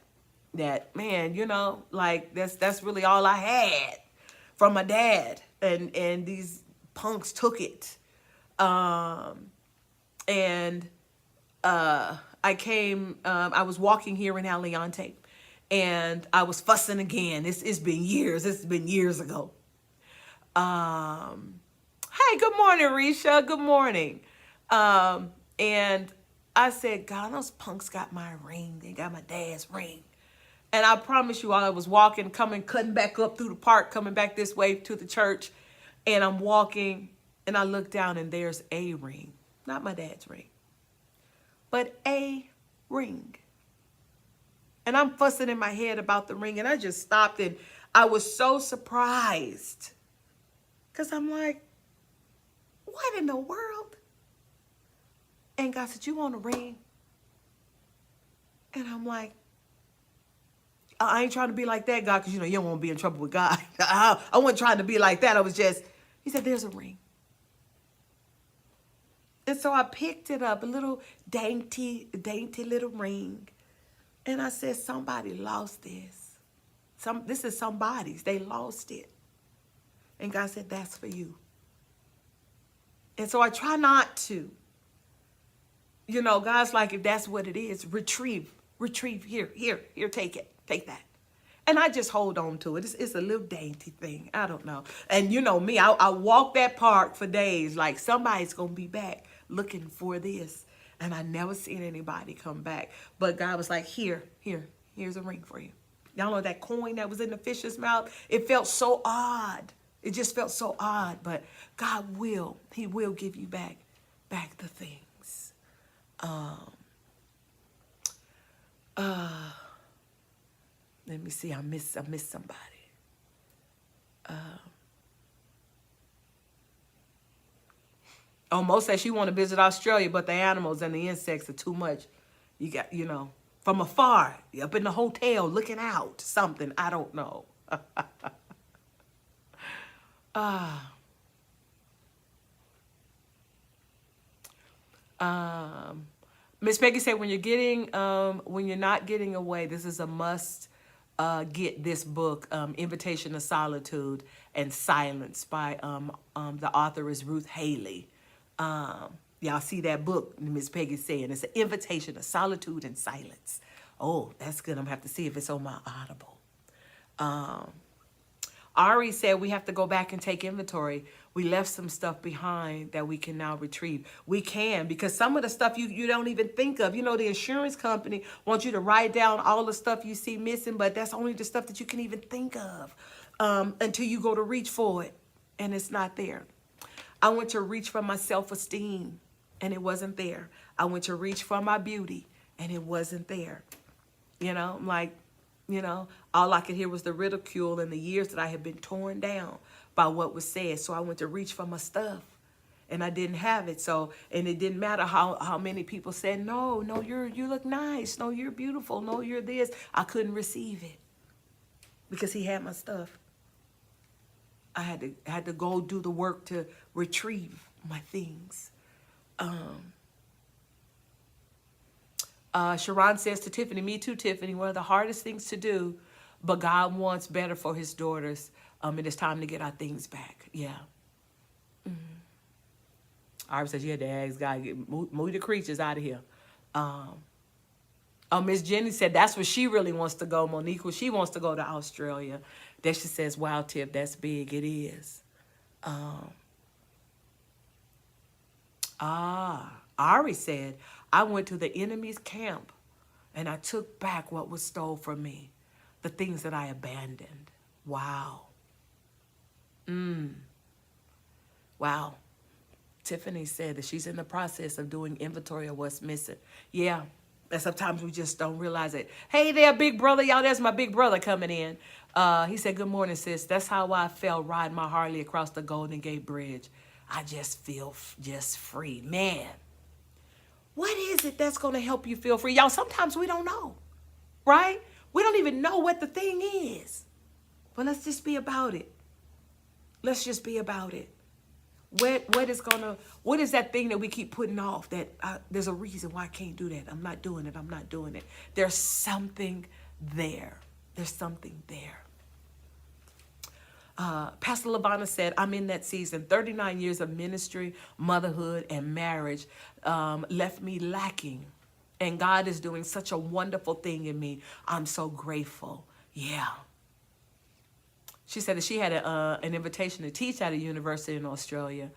That, man, you know, like that's really all I had from my dad. And these punks took it. I was walking here in Aliante, and I was fussing again. It's been years. It's been years ago. Hey, good morning, Risha. Good morning. And I said, God, those punks got my ring. They got my dad's ring. And I promise you, I was walking, cutting back up through the park, coming back this way to the church. And I'm walking, and I look down, and there's a ring. Not my dad's ring, but a ring. And I'm fussing in my head about the ring, and I just stopped, and I was so surprised. Because I'm like, what in the world? And God said, you want a ring? And I'm like, I ain't trying to be like that, God, because, you know, you don't want to be in trouble with God. I wasn't trying to be like that. I was just, he said, there's a ring. And so I picked it up, a little dainty little ring. And I said, somebody lost this. This is somebody's. They lost it. And God said, that's for you. And so I try not to. You know, God's like, if that's what it is, retrieve, here, take it, take that. And I just hold on to it. It's a little dainty thing. I don't know. And you know me, I walk that park for days like somebody's going to be back looking for this. And I never seen anybody come back. But God was like, here's a ring for you. Y'all know that coin that was in the fish's mouth? It felt so odd. It just felt so odd. But God he will give you back the things. Let me see. I miss somebody. Most said she want to visit Australia, but the animals and the insects are too much. You got, you know, from afar, up in the hotel, looking out, something. I don't know. Miss Peggy said, when you're not getting away, this is a must. Get this book, Invitation to Solitude and Silence by the author is Ruth Haley. Y'all see that book, Miss Peggy saying it's an invitation to solitude and silence. Oh, that's good. I'm gonna have to see if it's on my Audible. Ari said we have to go back and take inventory. We left some stuff behind that we can now retrieve. We can, because some of the stuff you don't even think of. You know, the insurance company wants you to write down all the stuff you see missing, but that's only the stuff that you can even think of until you go to reach for it, and it's not there. I went to reach for my self-esteem, and it wasn't there. I went to reach for my beauty, and it wasn't there. You know, I'm like, you know, all I could hear was the ridicule and the years that I had been torn down by what was said. So I went to reach for my stuff, and I didn't have it. So, and it didn't matter how many people said, no, you look nice. No, you're beautiful. No, you're this. I couldn't receive it because he had my stuff. I had to go do the work to retrieve my things. Sharon says to Tiffany, me too, Tiffany, one of the hardest things to do, but God wants better for his daughters. It is time to get our things back. Yeah. Ari says you had to ask God, move the creatures out of here. Miss Jenny said that's where she really wants to go, Monique. She wants to go to Australia. Then she says, wow, Tiff, that's big. It is. Ari said, I went to the enemy's camp and I took back what was stole from me, the things that I abandoned. Wow. Wow. Tiffany said that she's in the process of doing inventory of what's missing. Yeah, And sometimes we just don't realize it. Hey there, big brother. Y'all, there's my big brother coming in. He said, good morning, sis. That's how I felt riding my Harley across the Golden Gate Bridge. I just feel just free. Man, what is it that's going to help you feel free? Y'all, sometimes we don't know, right? We don't even know what the thing is. But let's just be about it. Let's just be about it. What is that thing that we keep putting off that there's a reason why I can't do that? I'm not doing it. I'm not doing it. There's something there. There's something there. Pastor LaVonna said, I'm in that season. 39 years of ministry, motherhood, and marriage left me lacking. And God is doing such a wonderful thing in me. I'm so grateful. Yeah. She said that she had an invitation to teach at a university in Australia,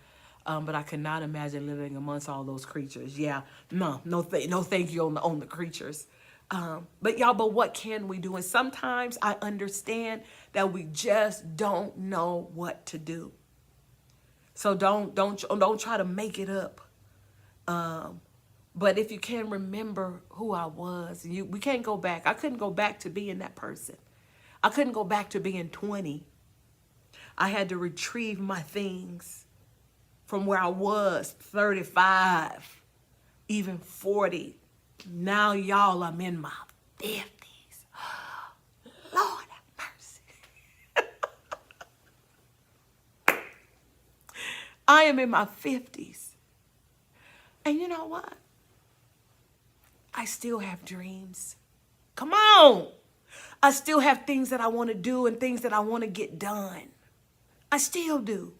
but I could not imagine living amongst all those creatures. Yeah, no thank you on the creatures. But y'all, but what can we do? And sometimes I understand that we just don't know what to do. So don't try to make it up. But if you can remember who I was, we can't go back. I couldn't go back to being that person. I couldn't go back to being 20. I had to retrieve my things from where I was, 35, even 40. Now, y'all, I'm in my 50s. Lord have mercy. I am in my 50s. And you know what? I still have dreams. Come on. I still have things that I want to do and things that I want to get done. I still do.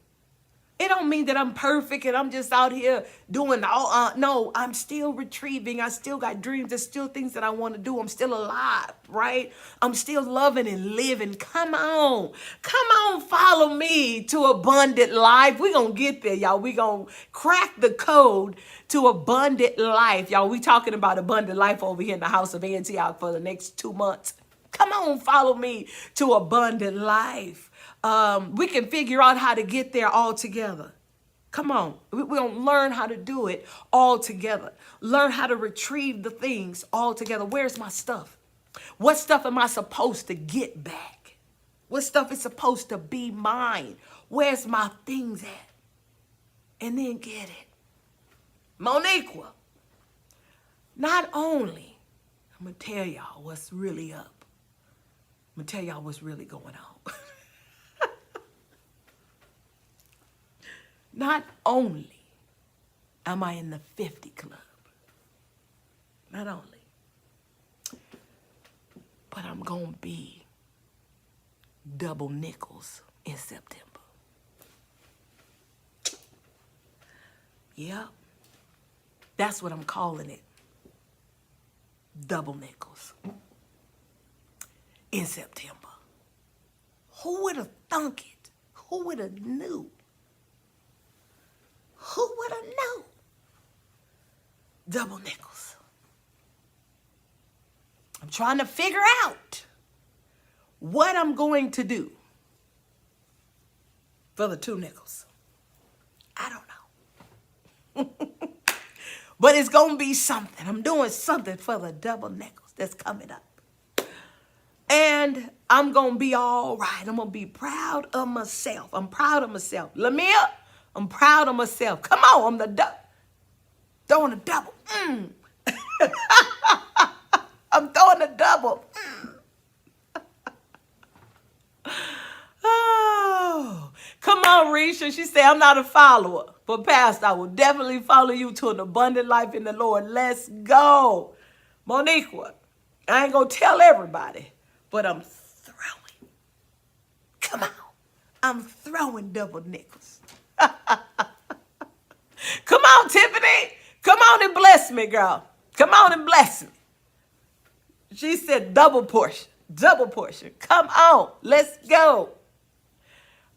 It don't mean that I'm perfect and I'm just out here doing all. No, I'm still retrieving. I still got dreams. There's still things that I want to do. I'm still alive, right? I'm still loving and living. Come on. Come on, follow me to abundant life. We're going to get there, y'all. We're going to crack the code to abundant life. Y'all, we talking about abundant life over here in the house of Antioch for the next 2 months. Come on, follow me to abundant life. We can figure out how to get there all together. Come on. We're going to learn how to do it all together. Learn how to retrieve the things all together. Where's my stuff? What stuff am I supposed to get back? What stuff is supposed to be mine? Where's my things at? And then get it. Moniqua. Not only, I'm going to tell y'all what's really up. I'm going to tell y'all what's really going on. Not only am I in the 50 club, not only, but I'm going to be double nickels in September. Yeah, that's what I'm calling it. Double nickels in September. Who would have thunk it? Who would have knew? Who would have known? Double nickels. I'm trying to figure out what I'm going to do for the 2 nickels. I don't know. But it's going to be something. I'm doing something for the double nickels that's coming up. And I'm going to be all right. I'm going to be proud of myself. I'm proud of myself. Lamia, I'm proud of myself. Come on, I'm throwing a double. I'm throwing a double. Oh, come on, Risha. She said, I'm not a follower, but Pastor, I will definitely follow you to an abundant life in the Lord. Let's go. Moniqua, I ain't going to tell everybody, but I'm throwing. Come on. I'm throwing double nickels. Come on, Tiffany. Come on and bless me, girl. Come on and bless me. She said double portion. Double portion. Come on. Let's go.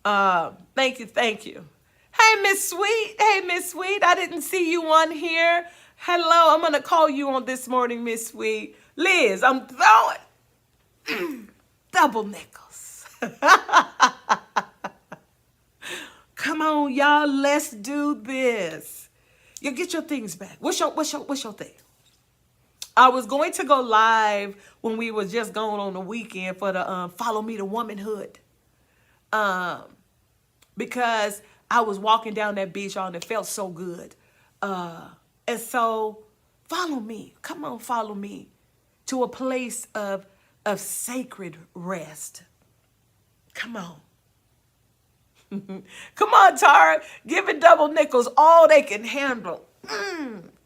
Thank you. Thank you. Hey, Miss Sweet. Hey, Miss Sweet. I didn't see you on here. Hello. I'm going to call you on this morning, Miss Sweet. Liz, I'm throwing double nickels. Come on, y'all. Let's do this. You get your things back. What's your thing? I was going to go live when we was just going on the weekend for the Follow Me to Womanhood. Because I was walking down that beach, y'all, and it felt so good. And so follow me. Come on, follow me to a place of sacred rest. Come on. Come on, Tara. Giving double nickels all they can handle.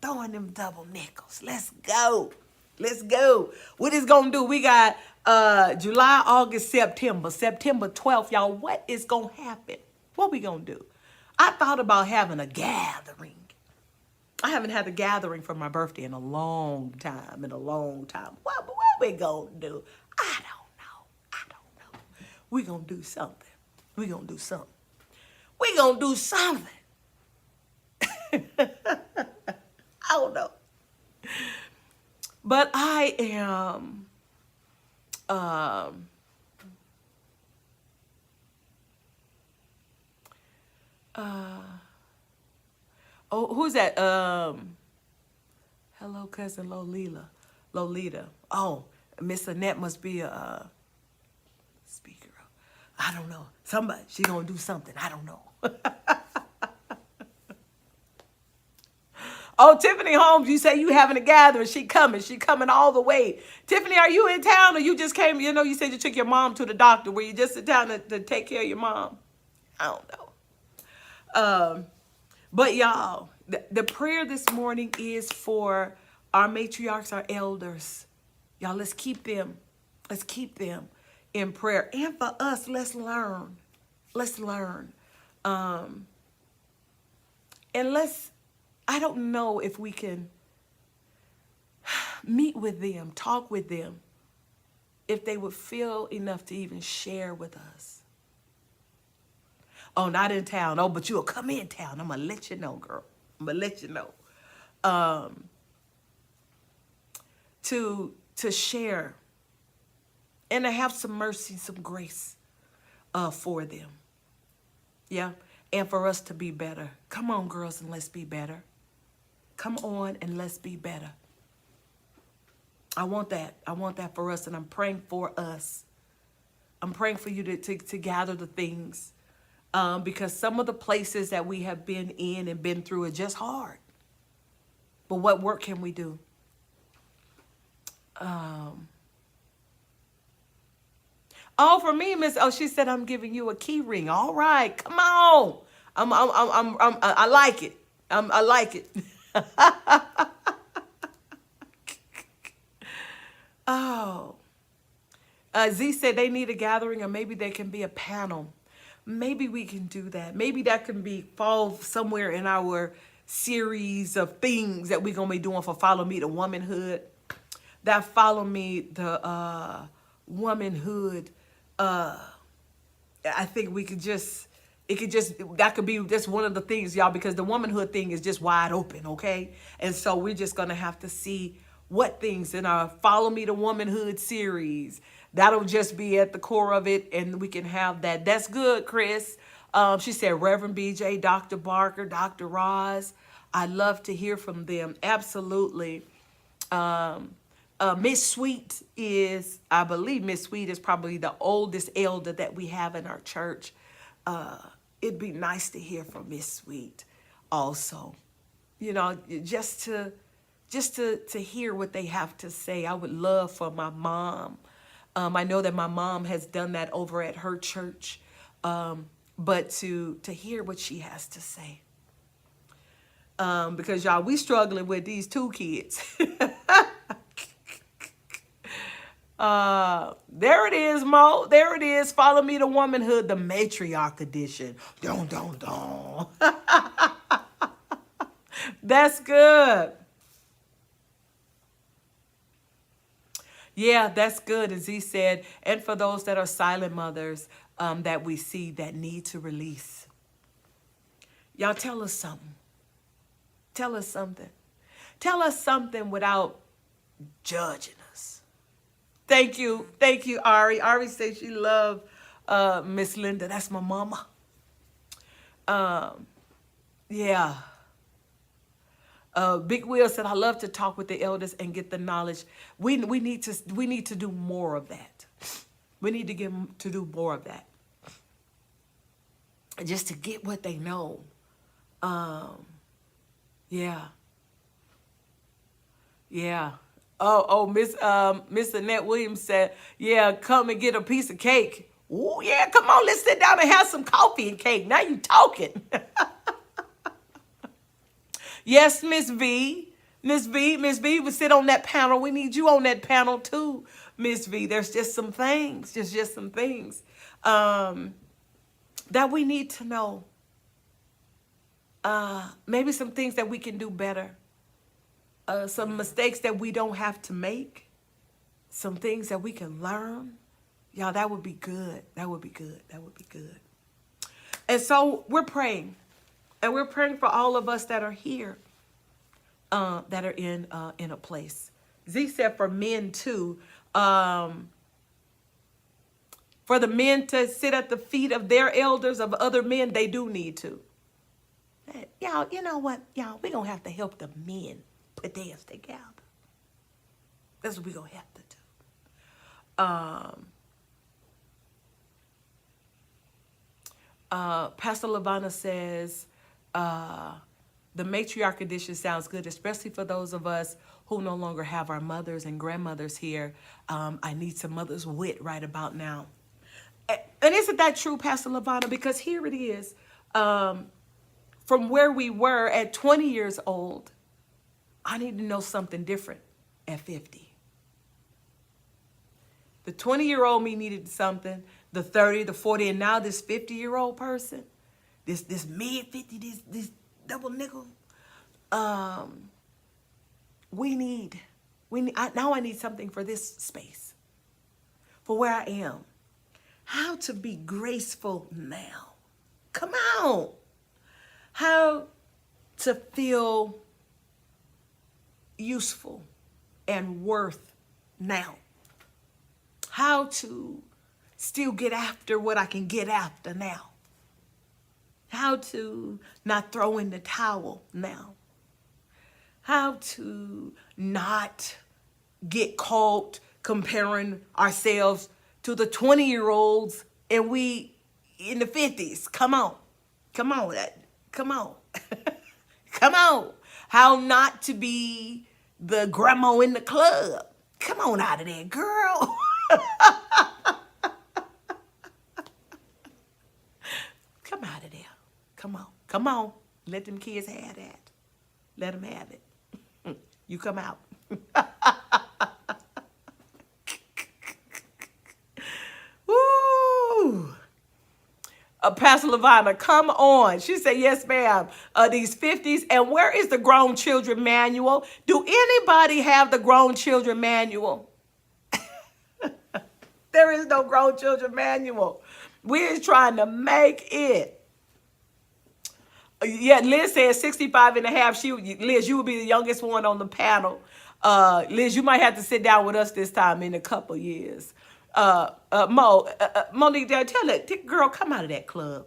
Throwing them double nickels. Let's go. Let's go. What is going to do? We got July, August, September. September 12th, y'all. What is going to happen? What we going to do? I thought about having a gathering. I haven't had a gathering for my birthday in a long time. What we going to do? I don't know. We going to do something. We going to do something. I don't know. But I am who's that? Hello, cousin Lolita. Oh, Miss Annette must be a speaker. I don't know. Somebody, she gonna do something. I don't know. Oh, Tiffany Holmes, you say you having a gathering. She coming all the way. Tiffany, are you in town or you just came? You know, you said you took your mom to the doctor. Were you just in town to take care of your mom? I don't know. But y'all, the prayer this morning is for our matriarchs, our elders. Y'all, let's keep them in prayer. And for us, let's learn. And I don't know if we can meet with them, talk with them, if they would feel enough to even share with us. Oh, not in town. Oh, but you'll come in town. I'm going to let you know, girl. I'm going to let you know. To share and to have some mercy, some grace for them. Yeah. And for us to be better. Come on, girls, and let's be better. Come on and let's be better. I want that. I want that for us, and I'm praying for us. I'm praying for you to gather the things. Because some of the places that we have been in and been through are just hard. But what work can we do? Oh, for me, Miss. Oh, she said I'm giving you a key ring. All right, come on. I like it. I like it. Oh. Z said they need a gathering, or maybe there can be a panel. Maybe we can do that. Maybe that can fall somewhere in our series of things that we're going to be doing for Follow Me to Womanhood. That Follow Me the Womanhood. I think we could just, that could be just one of the things, y'all, because the womanhood thing is just wide open, okay? And so we're just going to have to see what things in our Follow Me to Womanhood series, that'll just be at the core of it, and we can have that. That's good, Chris. She said, Reverend BJ, Dr. Barker, Dr. Roz. I love to hear from them. Absolutely. Miss Sweet is, I believe Miss Sweet is probably the oldest elder that we have in our church. It'd be nice to hear from Miss Sweet also. You know, just to hear what they have to say. I would love for my mom. I know that my mom has done that over at her church. But to hear what she has to say. Because y'all, we struggling with these 2 kids. There it is, Mo. There it is. Follow Me to Womanhood, the Matriarch edition. Dun, dun, dun. That's good. Yeah, that's good. As he said, and for those that are silent mothers that we see that need to release. Y'all, tell us something. Tell us something. Tell us something without judging us. Thank you. Thank you, Ari. Ari says she loved Miss Linda. That's my mama. Yeah. Big Will said, I love to talk with the elders and get the knowledge. We need to do more of that. We need to do more of that. Just to get what they know. Yeah. Yeah. Miss Annette Williams said, yeah, come and get a piece of cake. Oh, yeah, come on, let's sit down and have some coffee and cake. Now you talking. Yes, Miss V. Miss V would sit on that panel. We need you on that panel too, Miss V. There's just some things, just some things that we need to know. Maybe some things that we can do better. Some mistakes that we don't have to make. Some things that we can learn. Y'all, that would be good. That would be good. That would be good. And so we're praying. And we're praying for all of us that are here, that are in a place. Z said for men too. For the men to sit at the feet of their elders, of other men, they do need to. Y'all, you know what? Y'all, we're going to have to help the men put theirs together. That's what we're going to have to do. Pastor Lavana says, the matriarch edition sounds good, especially for those of us who no longer have our mothers and grandmothers here. I need some mother's wit right about now. And isn't that true, Pastor Lavana? Because here it is. From where we were at 20 years old, I need to know something different at 50. The 20-year-old me needed something, the 30, the 40, and now this 50-year-old person, this mid-50, this double nickel, now I need something for this space, for where I am. How to be graceful now. Come on. How to feel useful and worth now. How to still get after what I can get after now. How to not throw in the towel now. How to not get caught comparing ourselves to the 20-year-olds and we in the 50s. Come on. Come on. Come on. Come on. How not to be the grandma in the club. Come on out of there, girl. Come out of there. Come on. Come on. Let them kids have that. Let them have it. You come out. Woo! Pastor Lavana, come on. She said, yes, ma'am. These 50s. And where is the grown children manual? Do anybody have the grown children manual? There is no grown children manual. We're trying to make it. Yeah, Liz said 65 and a half. Liz, you will be the youngest one on the panel. Liz, you might have to sit down with us this time in a couple years. Monique, tell that girl, come out of that club.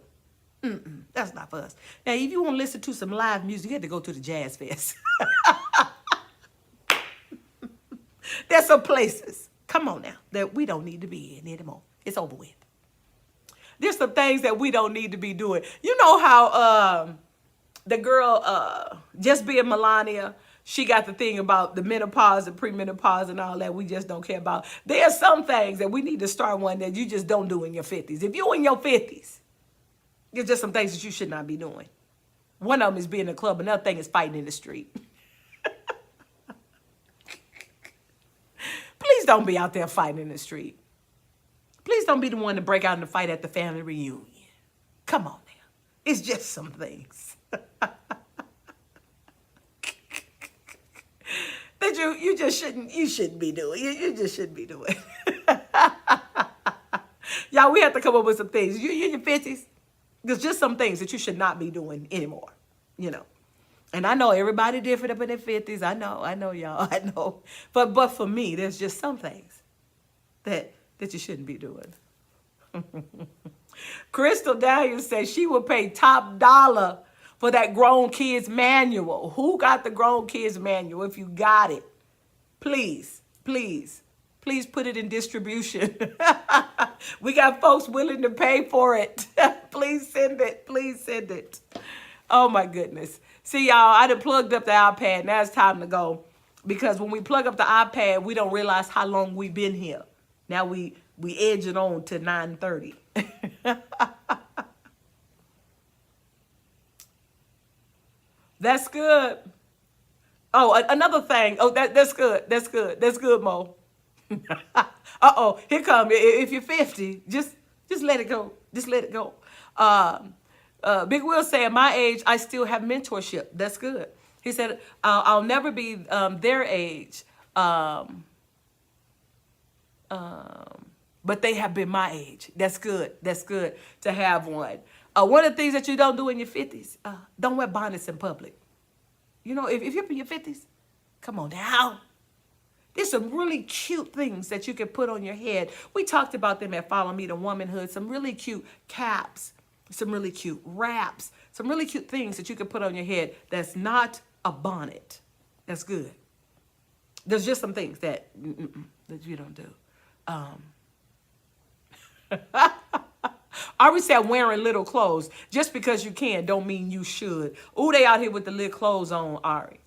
That's not for us. Now, if you want to listen to some live music, you have to go to the Jazz Fest. There's some places, come on now, that we don't need to be in anymore. It's over with. There's some things that we don't need to be doing. You know how the girl, just being Melania, she got the thing about the menopause and premenopause and all that we just don't care about. There are some things that we need to start one that you just don't do in your 50s. If you're in your 50s, there's just some things that you should not be doing. One of them is being in a club. Another thing is fighting in the street. Please don't be out there fighting in the street. Please don't be the one to break out in the fight at the family reunion. Come on now. It's just some things. That you shouldn't be doing. You just shouldn't be doing. Y'all, we have to come up with some things. You're in your 50s. There's just some things that you should not be doing anymore. You know. And I know everybody different up in their 50s. I know y'all. I know. But for me, there's just some things that you shouldn't be doing. Crystal Daniels says she would pay top dollar for that grown kids manual. Who got the grown kids manual? If you got it, please, please, please put it in distribution. We got folks willing to pay for it. Please send it. Please send it. Oh my goodness. See, y'all, I done plugged up the iPad. Now it's time to go. Because when we plug up the iPad, we don't realize how long we've been here. Now we edge it on to 9:30. That's good. Oh, another thing. Oh, that's good. That's good. That's good, Mo. Uh-oh, here come. If you're 50, just let it go. Just let it go. Big Will said, at my age, I still have mentorship. That's good. He said, I'll never be their age, but they have been my age. That's good. That's good to have one. One of the things that you don't do in your 50s, don't wear bonnets in public. You know, if you're in your 50s, come on now. There's some really cute things that you can put on your head. We talked about them at Follow Me to Womanhood. Some really cute caps, some really cute wraps, some really cute things that you can put on your head that's not a bonnet. That's good. There's just some things that you don't do. Ari said wearing little clothes. Just because you can don't mean you should. Ooh, they out here with the little clothes on, Ari.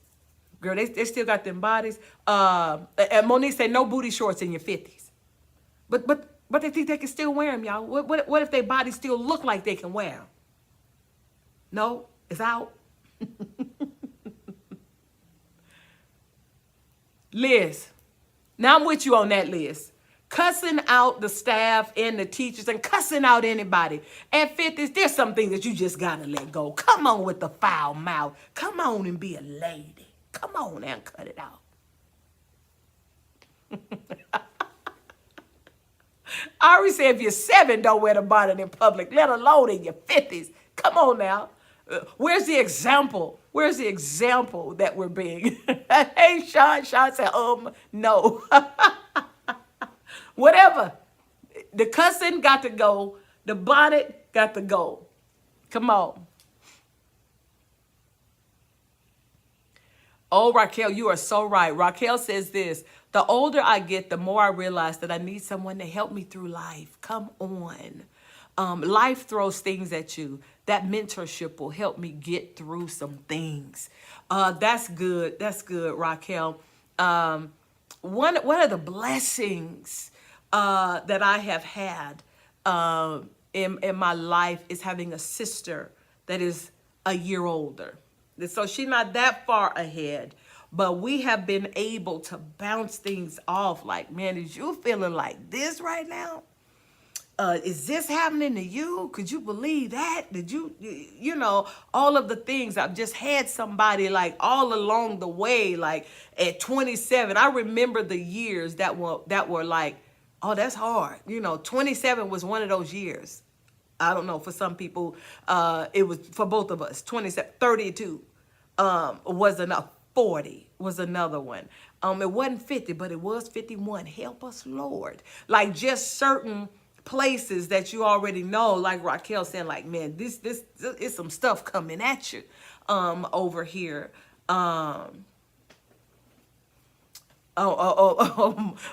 Girl, they still got them bodies. And Monique said no booty shorts in your 50s. But they think they can still wear them, y'all. What if their bodies still look like they can wear them? No, it's out. Liz, now I'm with you on that, Liz. Cussing out the staff and the teachers and cussing out anybody. At 50s, there's some things that you just got to let go. Come on with the foul mouth. Come on and be a lady. Come on and cut it out. I already said if you're 7, don't wear the bonnet in public, let alone in your 50s. Come on now. Where's the example? Where's the example that we're being? Hey, Sean said, no. Whatever. The cussing got to go. The bonnet got to go. Come on. Oh, Raquel, you are so right. Raquel says this, the older I get, the more I realize that I need someone to help me through life. Come on. Life throws things at you. That mentorship will help me get through some things. That's good. That's good, Raquel. One of the blessings that I have had in my life is having a sister that is a year older. So she's not that far ahead, but we have been able to bounce things off. Like, man, is you feeling like this right now? Is this happening to you? Could you believe that? Did you know, all of the things. I've just had somebody like all along the way, like at 27, I remember the years that were like, oh, that's hard. You know, 27 was one of those years. I don't know, for some people, it was for both of us, 27, 32 was enough. 40 was another one. It wasn't 50, but it was 51. Help us, Lord. Like just certain places that you already know, like Raquel saying, like, man, this is some stuff coming at you over here.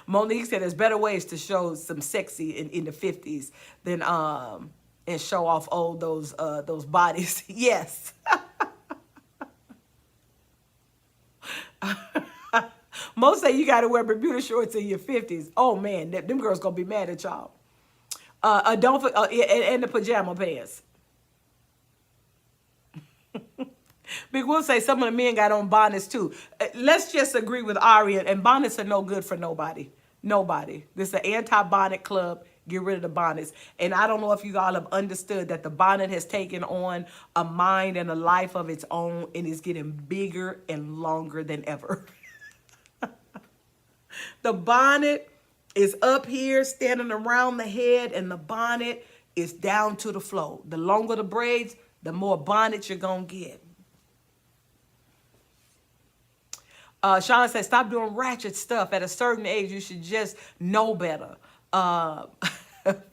Monique said there's better ways to show some sexy in the 50s than and show off all those bodies. Yes. Most say you got to wear Bermuda shorts in your 50s. Oh man, them girls gonna be mad at y'all. And the pajama pants. Big Will say some of the men got on bonnets too. Let's just agree with Ari, and bonnets are no good for nobody. Nobody. This is an anti-bonnet club. Get rid of the bonnets. And I don't know if you all have understood that the bonnet has taken on a mind and a life of its own and is getting bigger and longer than ever. The bonnet is up here standing around the head, and the bonnet is down to the floor. The longer the braids, the more bonnet you're going to get. Sean said, stop doing ratchet stuff. At a certain age, you should just know better.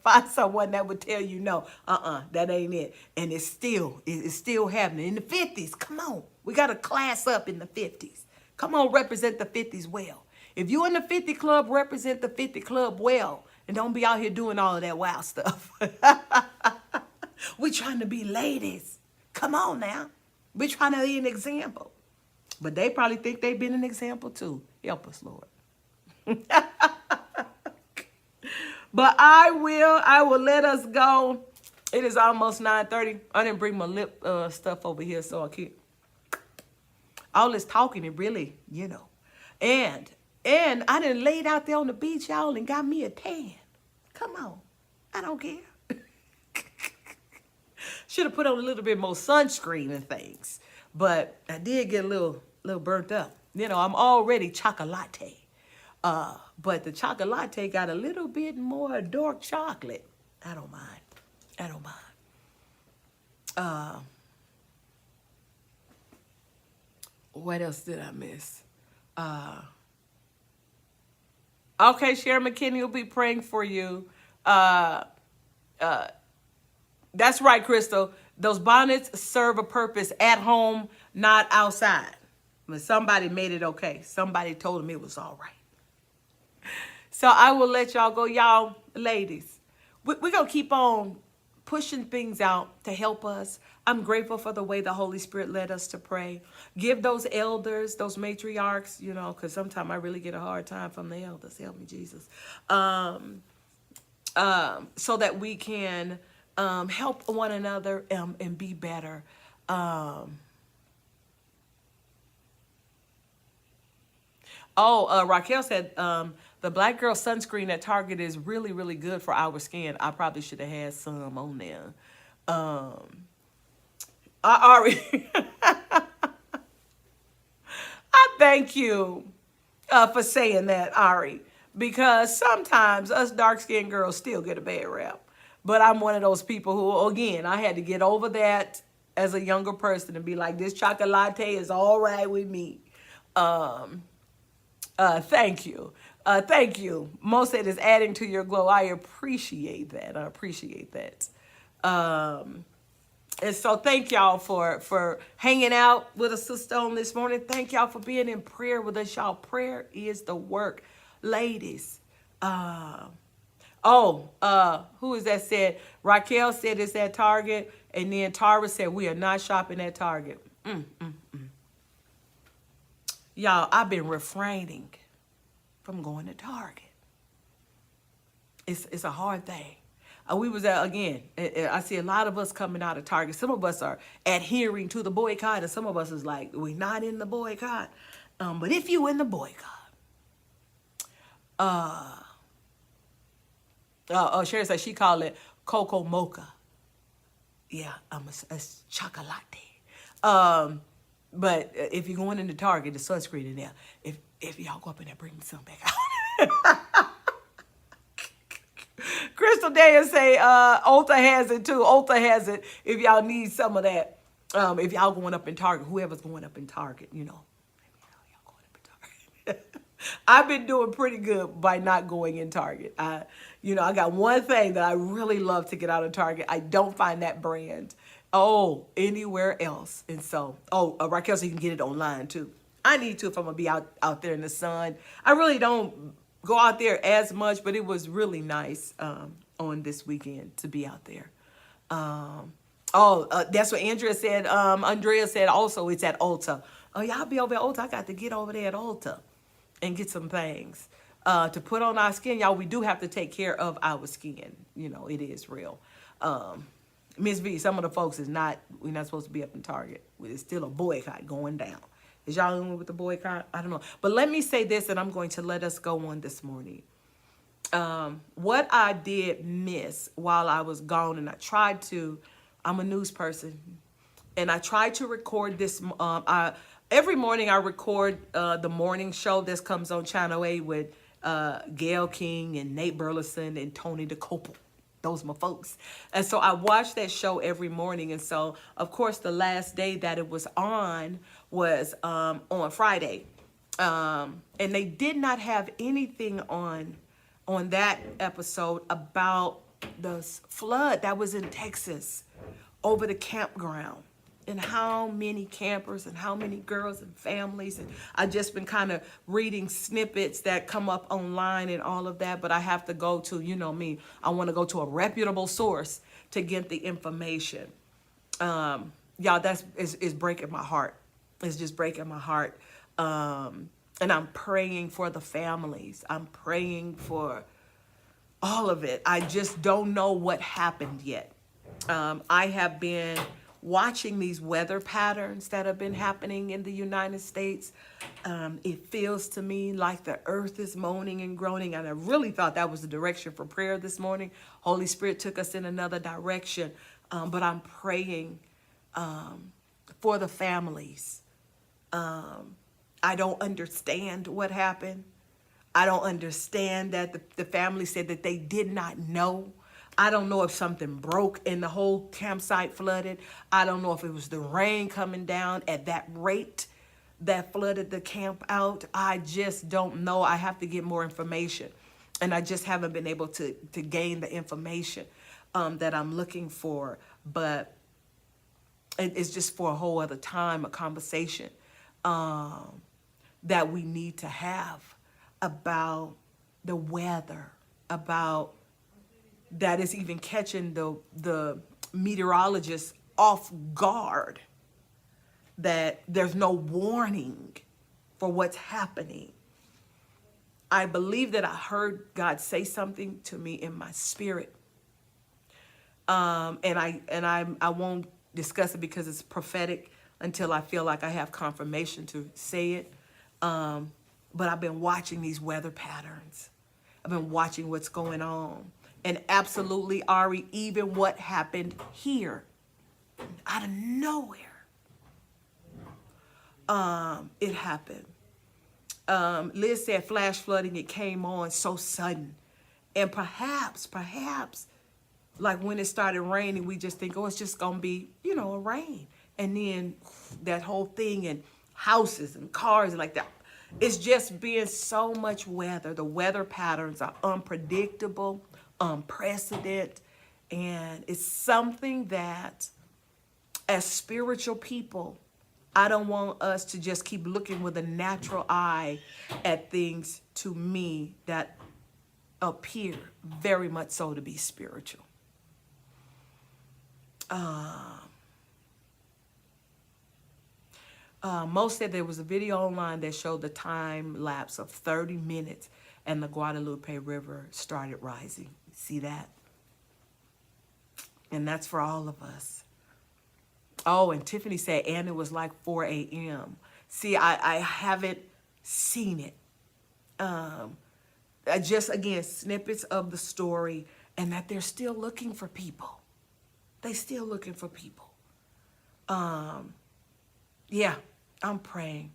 Find someone that would tell you no, that ain't it. And it's still happening. In the 50s, come on. We got to class up in the 50s. Come on, represent the 50s well. If you in the 50 club, represent the 50 club well. And don't be out here doing all of that wild stuff. We trying to be ladies. Come on now. We trying to be an example. But they probably think they've been an example too. Help us, Lord. But I will let us go. It is almost 9:30. I didn't bring my lip stuff over here, so I can't. All this talking, it really, And I done laid out there on the beach, y'all, and got me a tan. Come on. I don't care. Should have put on a little bit more sunscreen and things. But I did get a little burnt up. I'm already chocolate. But the chocolate got a little bit more dark chocolate. I don't mind. What else did I miss? Okay, Sharon McKinney will be praying for you. That's right, Crystal. Those bonnets serve a purpose at home, not outside. But somebody made it okay. Somebody told them it was all right. So I will let y'all go. Y'all, ladies, we're going to keep on pushing things out to help us. I'm grateful for the way the Holy Spirit led us to pray. Give those elders, those matriarchs, because sometimes I really get a hard time from the elders. Help me, Jesus. So that we can help one another and be better. Raquel said the black girl sunscreen at Target is really, really good for our skin. I probably should have had some on there. Ari, I thank you for saying that, Ari, because sometimes us dark-skinned girls still get a bad rap. But I'm one of those people who, again, I had to get over that as a younger person and be like, this chocolate is all right with me. Thank you. Thank you. Mo said it's adding to your glow. I appreciate that. And so thank y'all for hanging out with a sister on this morning. Thank y'all for being in prayer with us, y'all. Prayer is the work. Ladies, who is that said? Raquel said it's at Target. And then Tara said we are not shopping at Target. Y'all, I've been refraining from going to Target. It's a hard thing. We was at, again, I see a lot of us coming out of Target. Some of us are adhering to the boycott, and some of us is like, we're not in the boycott. But if you in the boycott, Sherry said she called it Cocoa Mocha. Yeah, a chocolate. But if you're going into Target, the sunscreen in there. If y'all go up in there, bring me some back out. Crystal Day say Ulta has it too. Ulta has it if y'all need some of that. If y'all going up in Target, whoever's going up in Target, maybe y'all going up in Target. I've been doing pretty good by not going in Target. I got one thing that I really love to get out of Target. I don't find that brand anywhere else. And so, Raquel, so you can get it online too. I need to if I'm gonna be out there in the sun. I really don't go out there as much, but it was really nice on this weekend to be out there. That's what Andrea said. Andrea said also it's at Ulta. Oh, y'all be over at Ulta. I got to get over there at Ulta and get some things to put on our skin. Y'all, we do have to take care of our skin. It is real. Miss V, some of the folks we're not supposed to be up in Target. It's still a boycott going down. Is y'all in with the boycott? I don't know. But let me say this, and I'm going to let us go on this morning. What I did miss while I was gone, and I'm a news person, and I tried to record this. Every morning I record the morning show that comes on Channel 8 with Gayle King and Nate Burleson and Tony DeCopel. Those are my folks. And so I watch that show every morning. And so, of course, the last day that it was on was on Friday. And they did not have anything on that episode about flood that was in Texas over the campground, and how many campers and how many girls and families. And I've just been kind of reading snippets that come up online and all of that, but I have to go to, you know me, I want to go to a reputable source to get the information. Y'all, that's is breaking my heart. It's just breaking my heart. And I'm praying for the families. I'm praying for all of it. I just don't know what happened yet. I have been watching these weather patterns that have been happening in the United States. It feels to me like the earth is moaning and groaning, and I really thought that was the direction for prayer this morning. Holy Spirit took us in another direction, but I'm praying for the families. I don't understand what happened. I don't understand that the family said that they did not know. I don't know if something broke and the whole campsite flooded. I don't know if it was the rain coming down at that rate that flooded the camp out. I just don't know. I have to get more information. And I just haven't been able to gain the information that I'm looking for. But it's just for a whole other time, a conversation that we need to have about the weather, about that is even catching the meteorologists off guard, that there's no warning for what's happening. I believe that I heard God say something to me in my spirit. And I won't discuss it because it's prophetic until I feel like I have confirmation to say it. But I've been watching these weather patterns. I've been watching what's going on. And absolutely, Ari, even what happened here, out of nowhere, it happened. Liz said flash flooding, it came on so sudden. And perhaps, like when it started raining, we just think, oh, it's just going to be, a rain. And then that whole thing and houses and cars and like that. It's just been so much weather. The weather patterns are unpredictable, unprecedented, and it's something that as spiritual people, I don't want us to just keep looking with a natural eye at things, to me, that appear very much so to be spiritual. Mo said there was a video online that showed the time lapse of 30 minutes and the Guadalupe River started rising. See that? And that's for all of us. Oh, and Tiffany said, and it was like 4 a.m. See, I haven't seen it. Just, again, snippets of the story, and that they're still looking for people. They still looking for people. Yeah, I'm praying.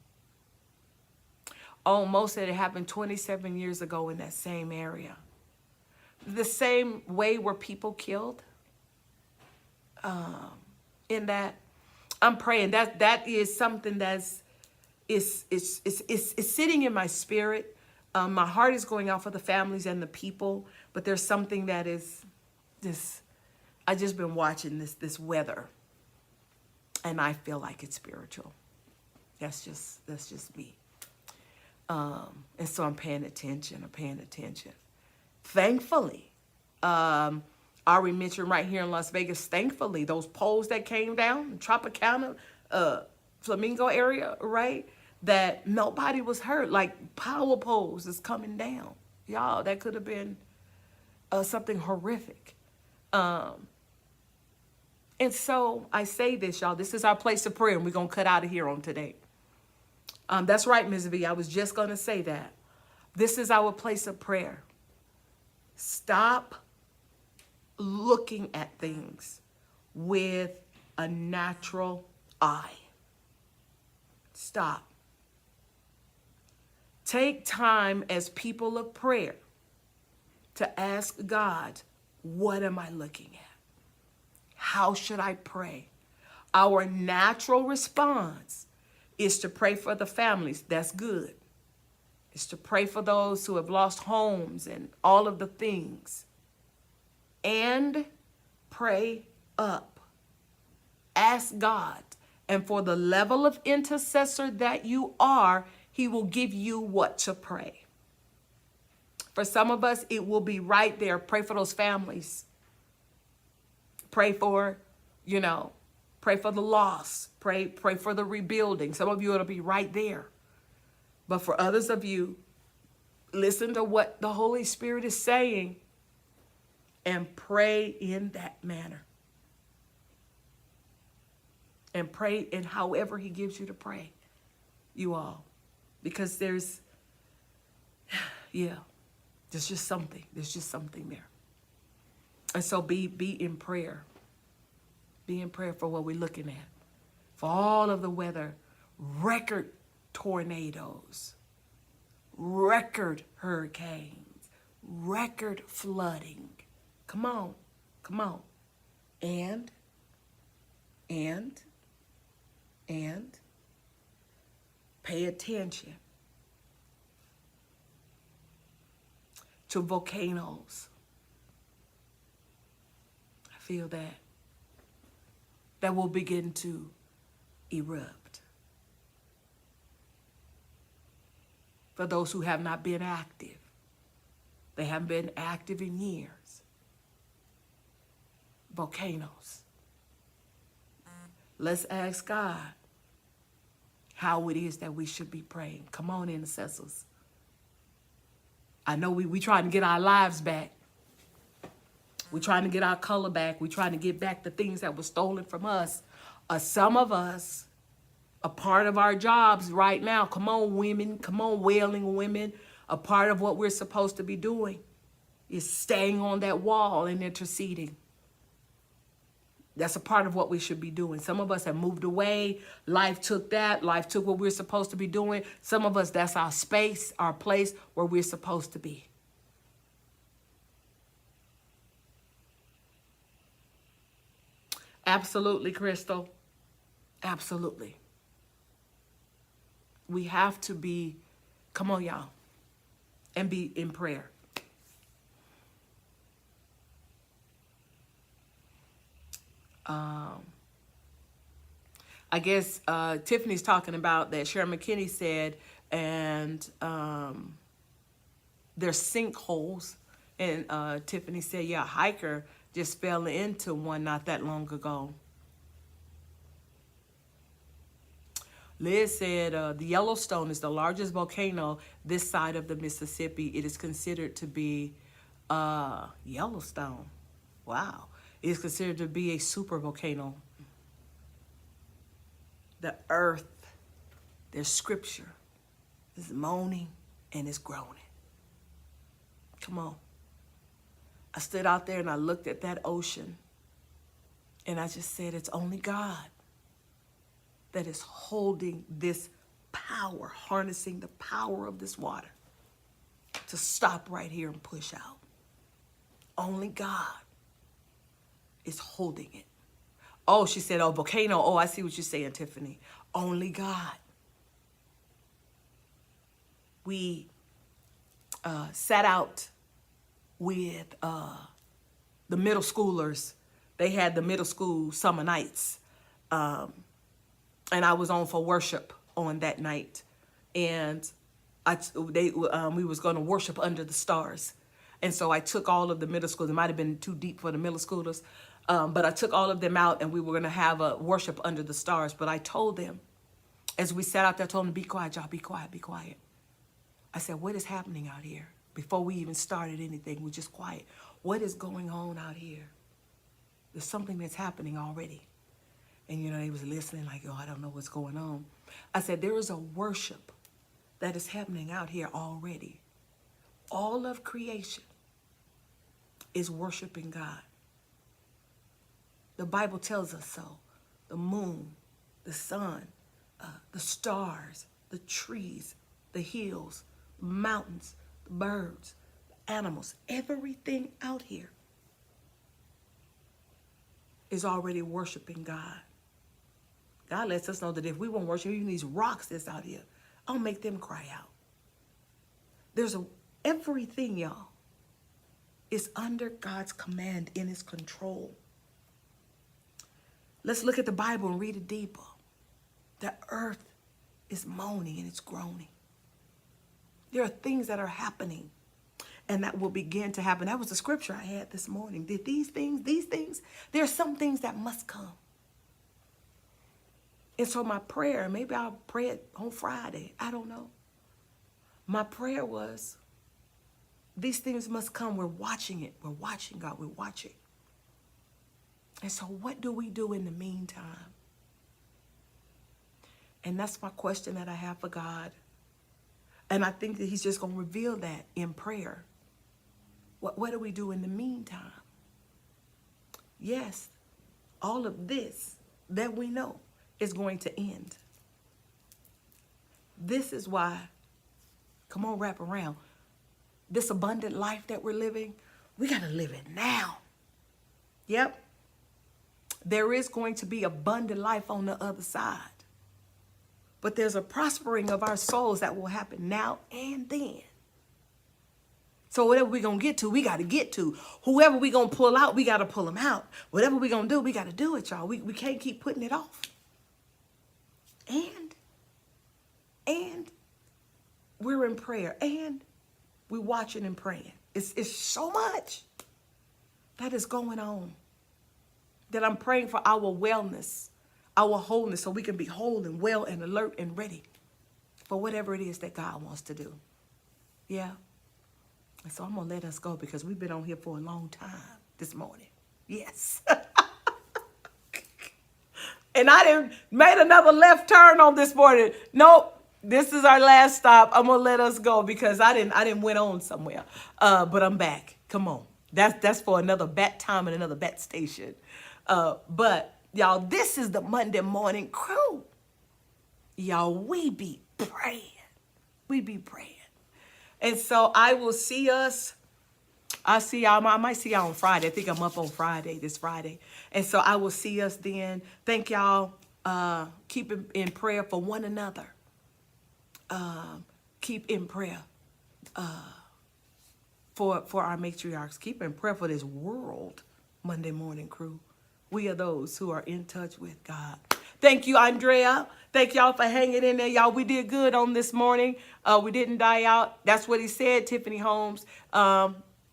Oh, Mo said it happened 27 years ago in that same area. The same way were people killed. In that, I'm praying that is something that's is sitting in my spirit. My heart is going out for the families and the people, but there's something that is this. I just been watching this weather, and I feel like it's spiritual. That's just me. And so I'm paying attention. Thankfully, Ari mentioned right here in Las Vegas, thankfully, those poles that came down in Tropicana, Flamingo area, right? That nobody was hurt. Like power poles is coming down. Y'all, that could have been something horrific. And so I say this, y'all, this is our place of prayer, and we're going to cut out of here on today. That's right, Ms. V. I was just going to say that. This is our place of prayer. Stop looking at things with a natural eye. Stop. Take time as people of prayer to ask God, what am I looking at? How should I pray? Our natural response is to pray for the families. That's good. It's to pray for those who have lost homes and all of the things. and pray up. Ask God. And for the level of intercessor that you are, he will give you what to pray. For some of us, it will be right there. Pray for those families. Pray for, pray for the loss. Pray for the rebuilding. Some of you, it'll be right there. But for others of you, listen to what the Holy Spirit is saying and pray in that manner. And pray in however he gives you to pray, you all. Because there's just something. There's just something there. And so be in prayer. Be in prayer for what we're looking at. For all of the weather, record tornadoes, record hurricanes, record flooding. Come on. And pay attention to volcanoes. I feel that will begin to erupt. For those who have not been active, they haven't been active in years. Volcanoes. Let's ask God how it is that we should be praying. Come on, intercessors. I know we trying to get our lives back. We're trying to get our color back. We're trying to get back the things that were stolen from us. Some of us, a part of our jobs right now, come on, women, come on, wailing women, a part of what we're supposed to be doing is staying on that wall and interceding. That's a part of what we should be doing. Some of us have moved away. Life took that. Life took what we're supposed to be doing. Some of us, that's our space, our place where we're supposed to be. Absolutely, Crystal. Absolutely. We have to be, come on, y'all, and be in prayer. I guess Tiffany's talking about that Sharon McKinney said, and there's sinkholes. And Tiffany said, yeah, a hiker just fell into one not that long ago. Liz said, the Yellowstone is the largest volcano this side of the Mississippi. It is considered to be Yellowstone. Wow. It is considered to be a super volcano. The earth, there's scripture, is moaning and is groaning. Come on. I stood out there and I looked at that ocean and I just said, it's only God that is holding this power, harnessing the power of this water to stop right here and push out. Only God is holding it. Oh, she said, oh, volcano. Oh, I see what you're saying, Tiffany. Only God. We sat out with the middle schoolers. They had the middle school summer nights. And I was on for worship on that night. And we was going to worship under the stars. And so I took all of the middle schoolers. It might have been too deep for the middle schoolers. But I took all of them out and we were going to have a worship under the stars. But I told them, as we sat out there, I told them, be quiet, y'all, be quiet, be quiet. I said, what is happening out here? Before we even started anything, we're just quiet. What is going on out here? There's something that's happening already. And, they was listening like, oh, I don't know what's going on. I said, there is a worship that is happening out here already. All of creation is worshiping God. The Bible tells us so. The moon, the sun, the stars, the trees, the hills, the mountains, the birds, the animals, everything out here is already worshiping God. God lets us know that if we won't worship even these rocks that's out here, I'll make them cry out. There's everything, y'all, is under God's command, in his control. Let's look at the Bible and read it deeper. The earth is moaning and it's groaning. There are things that are happening and that will begin to happen. That was the scripture I had this morning. Did these things, there are some things that must come. And so my prayer, maybe I'll pray it on Friday, I don't know. My prayer was, these things must come. We're watching it. We're watching God. We're watching. And so what do we do in the meantime? And that's my question that I have for God. And I think that he's just going to reveal that in prayer. What do we do in the meantime? Yes, all of this that we know is going to end. This is why, come on, wrap around. This abundant life that we're living, we got to live it now. Yep. There is going to be abundant life on the other side. But there's a prospering of our souls that will happen now and then. So whatever we're going to get to, we got to get to. Whoever we're going to pull out, we got to pull them out. Whatever we're going to do, we got to do it, y'all. We can't keep putting it off. And we're in prayer. And we're watching and praying. It's so much that is going on that I'm praying for our wellness, our wholeness, so we can be whole and well and alert and ready for whatever it is that God wants to do. Yeah. And so I'm going to let us go because we've been on here for a long time this morning. Yes. And I didn't made another left turn on this morning. Nope. This is our last stop. I'm going to let us go because I didn't went on somewhere. But I'm back. Come on. That's for another bat time and another bat station. But y'all, this is the Monday morning crew. Y'all, we be praying. We be praying. And so I will see us. I see y'all. I might see y'all on Friday. I think I'm up on Friday, this Friday. And so I will see us then. Thank y'all. Keep in prayer for one another. Keep in prayer for our matriarchs. Keep in prayer for this world, Monday morning crew. We are those who are in touch with God. Thank you, Andrea. Thank y'all for hanging in there, y'all. We did good on this morning. We didn't die out. That's what he said, Tiffany Holmes.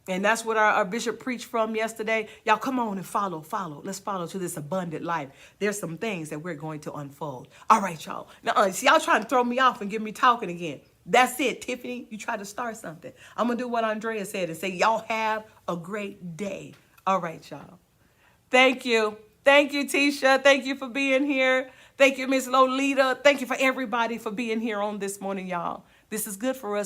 And that's what our bishop preached from yesterday. Y'all come on and follow. Let's follow to this abundant life. There's some things that we're going to unfold. All right, y'all. Now, see, y'all trying to throw me off and get me talking again. That's it, Tiffany. You tried to start something. I'm going to do what Andrea said and say, y'all have a great day. All right, y'all. Thank you. Thank you, Tisha. Thank you for being here. Thank you, Miss Lolita. Thank you for everybody for being here on this morning, y'all. This is good for us.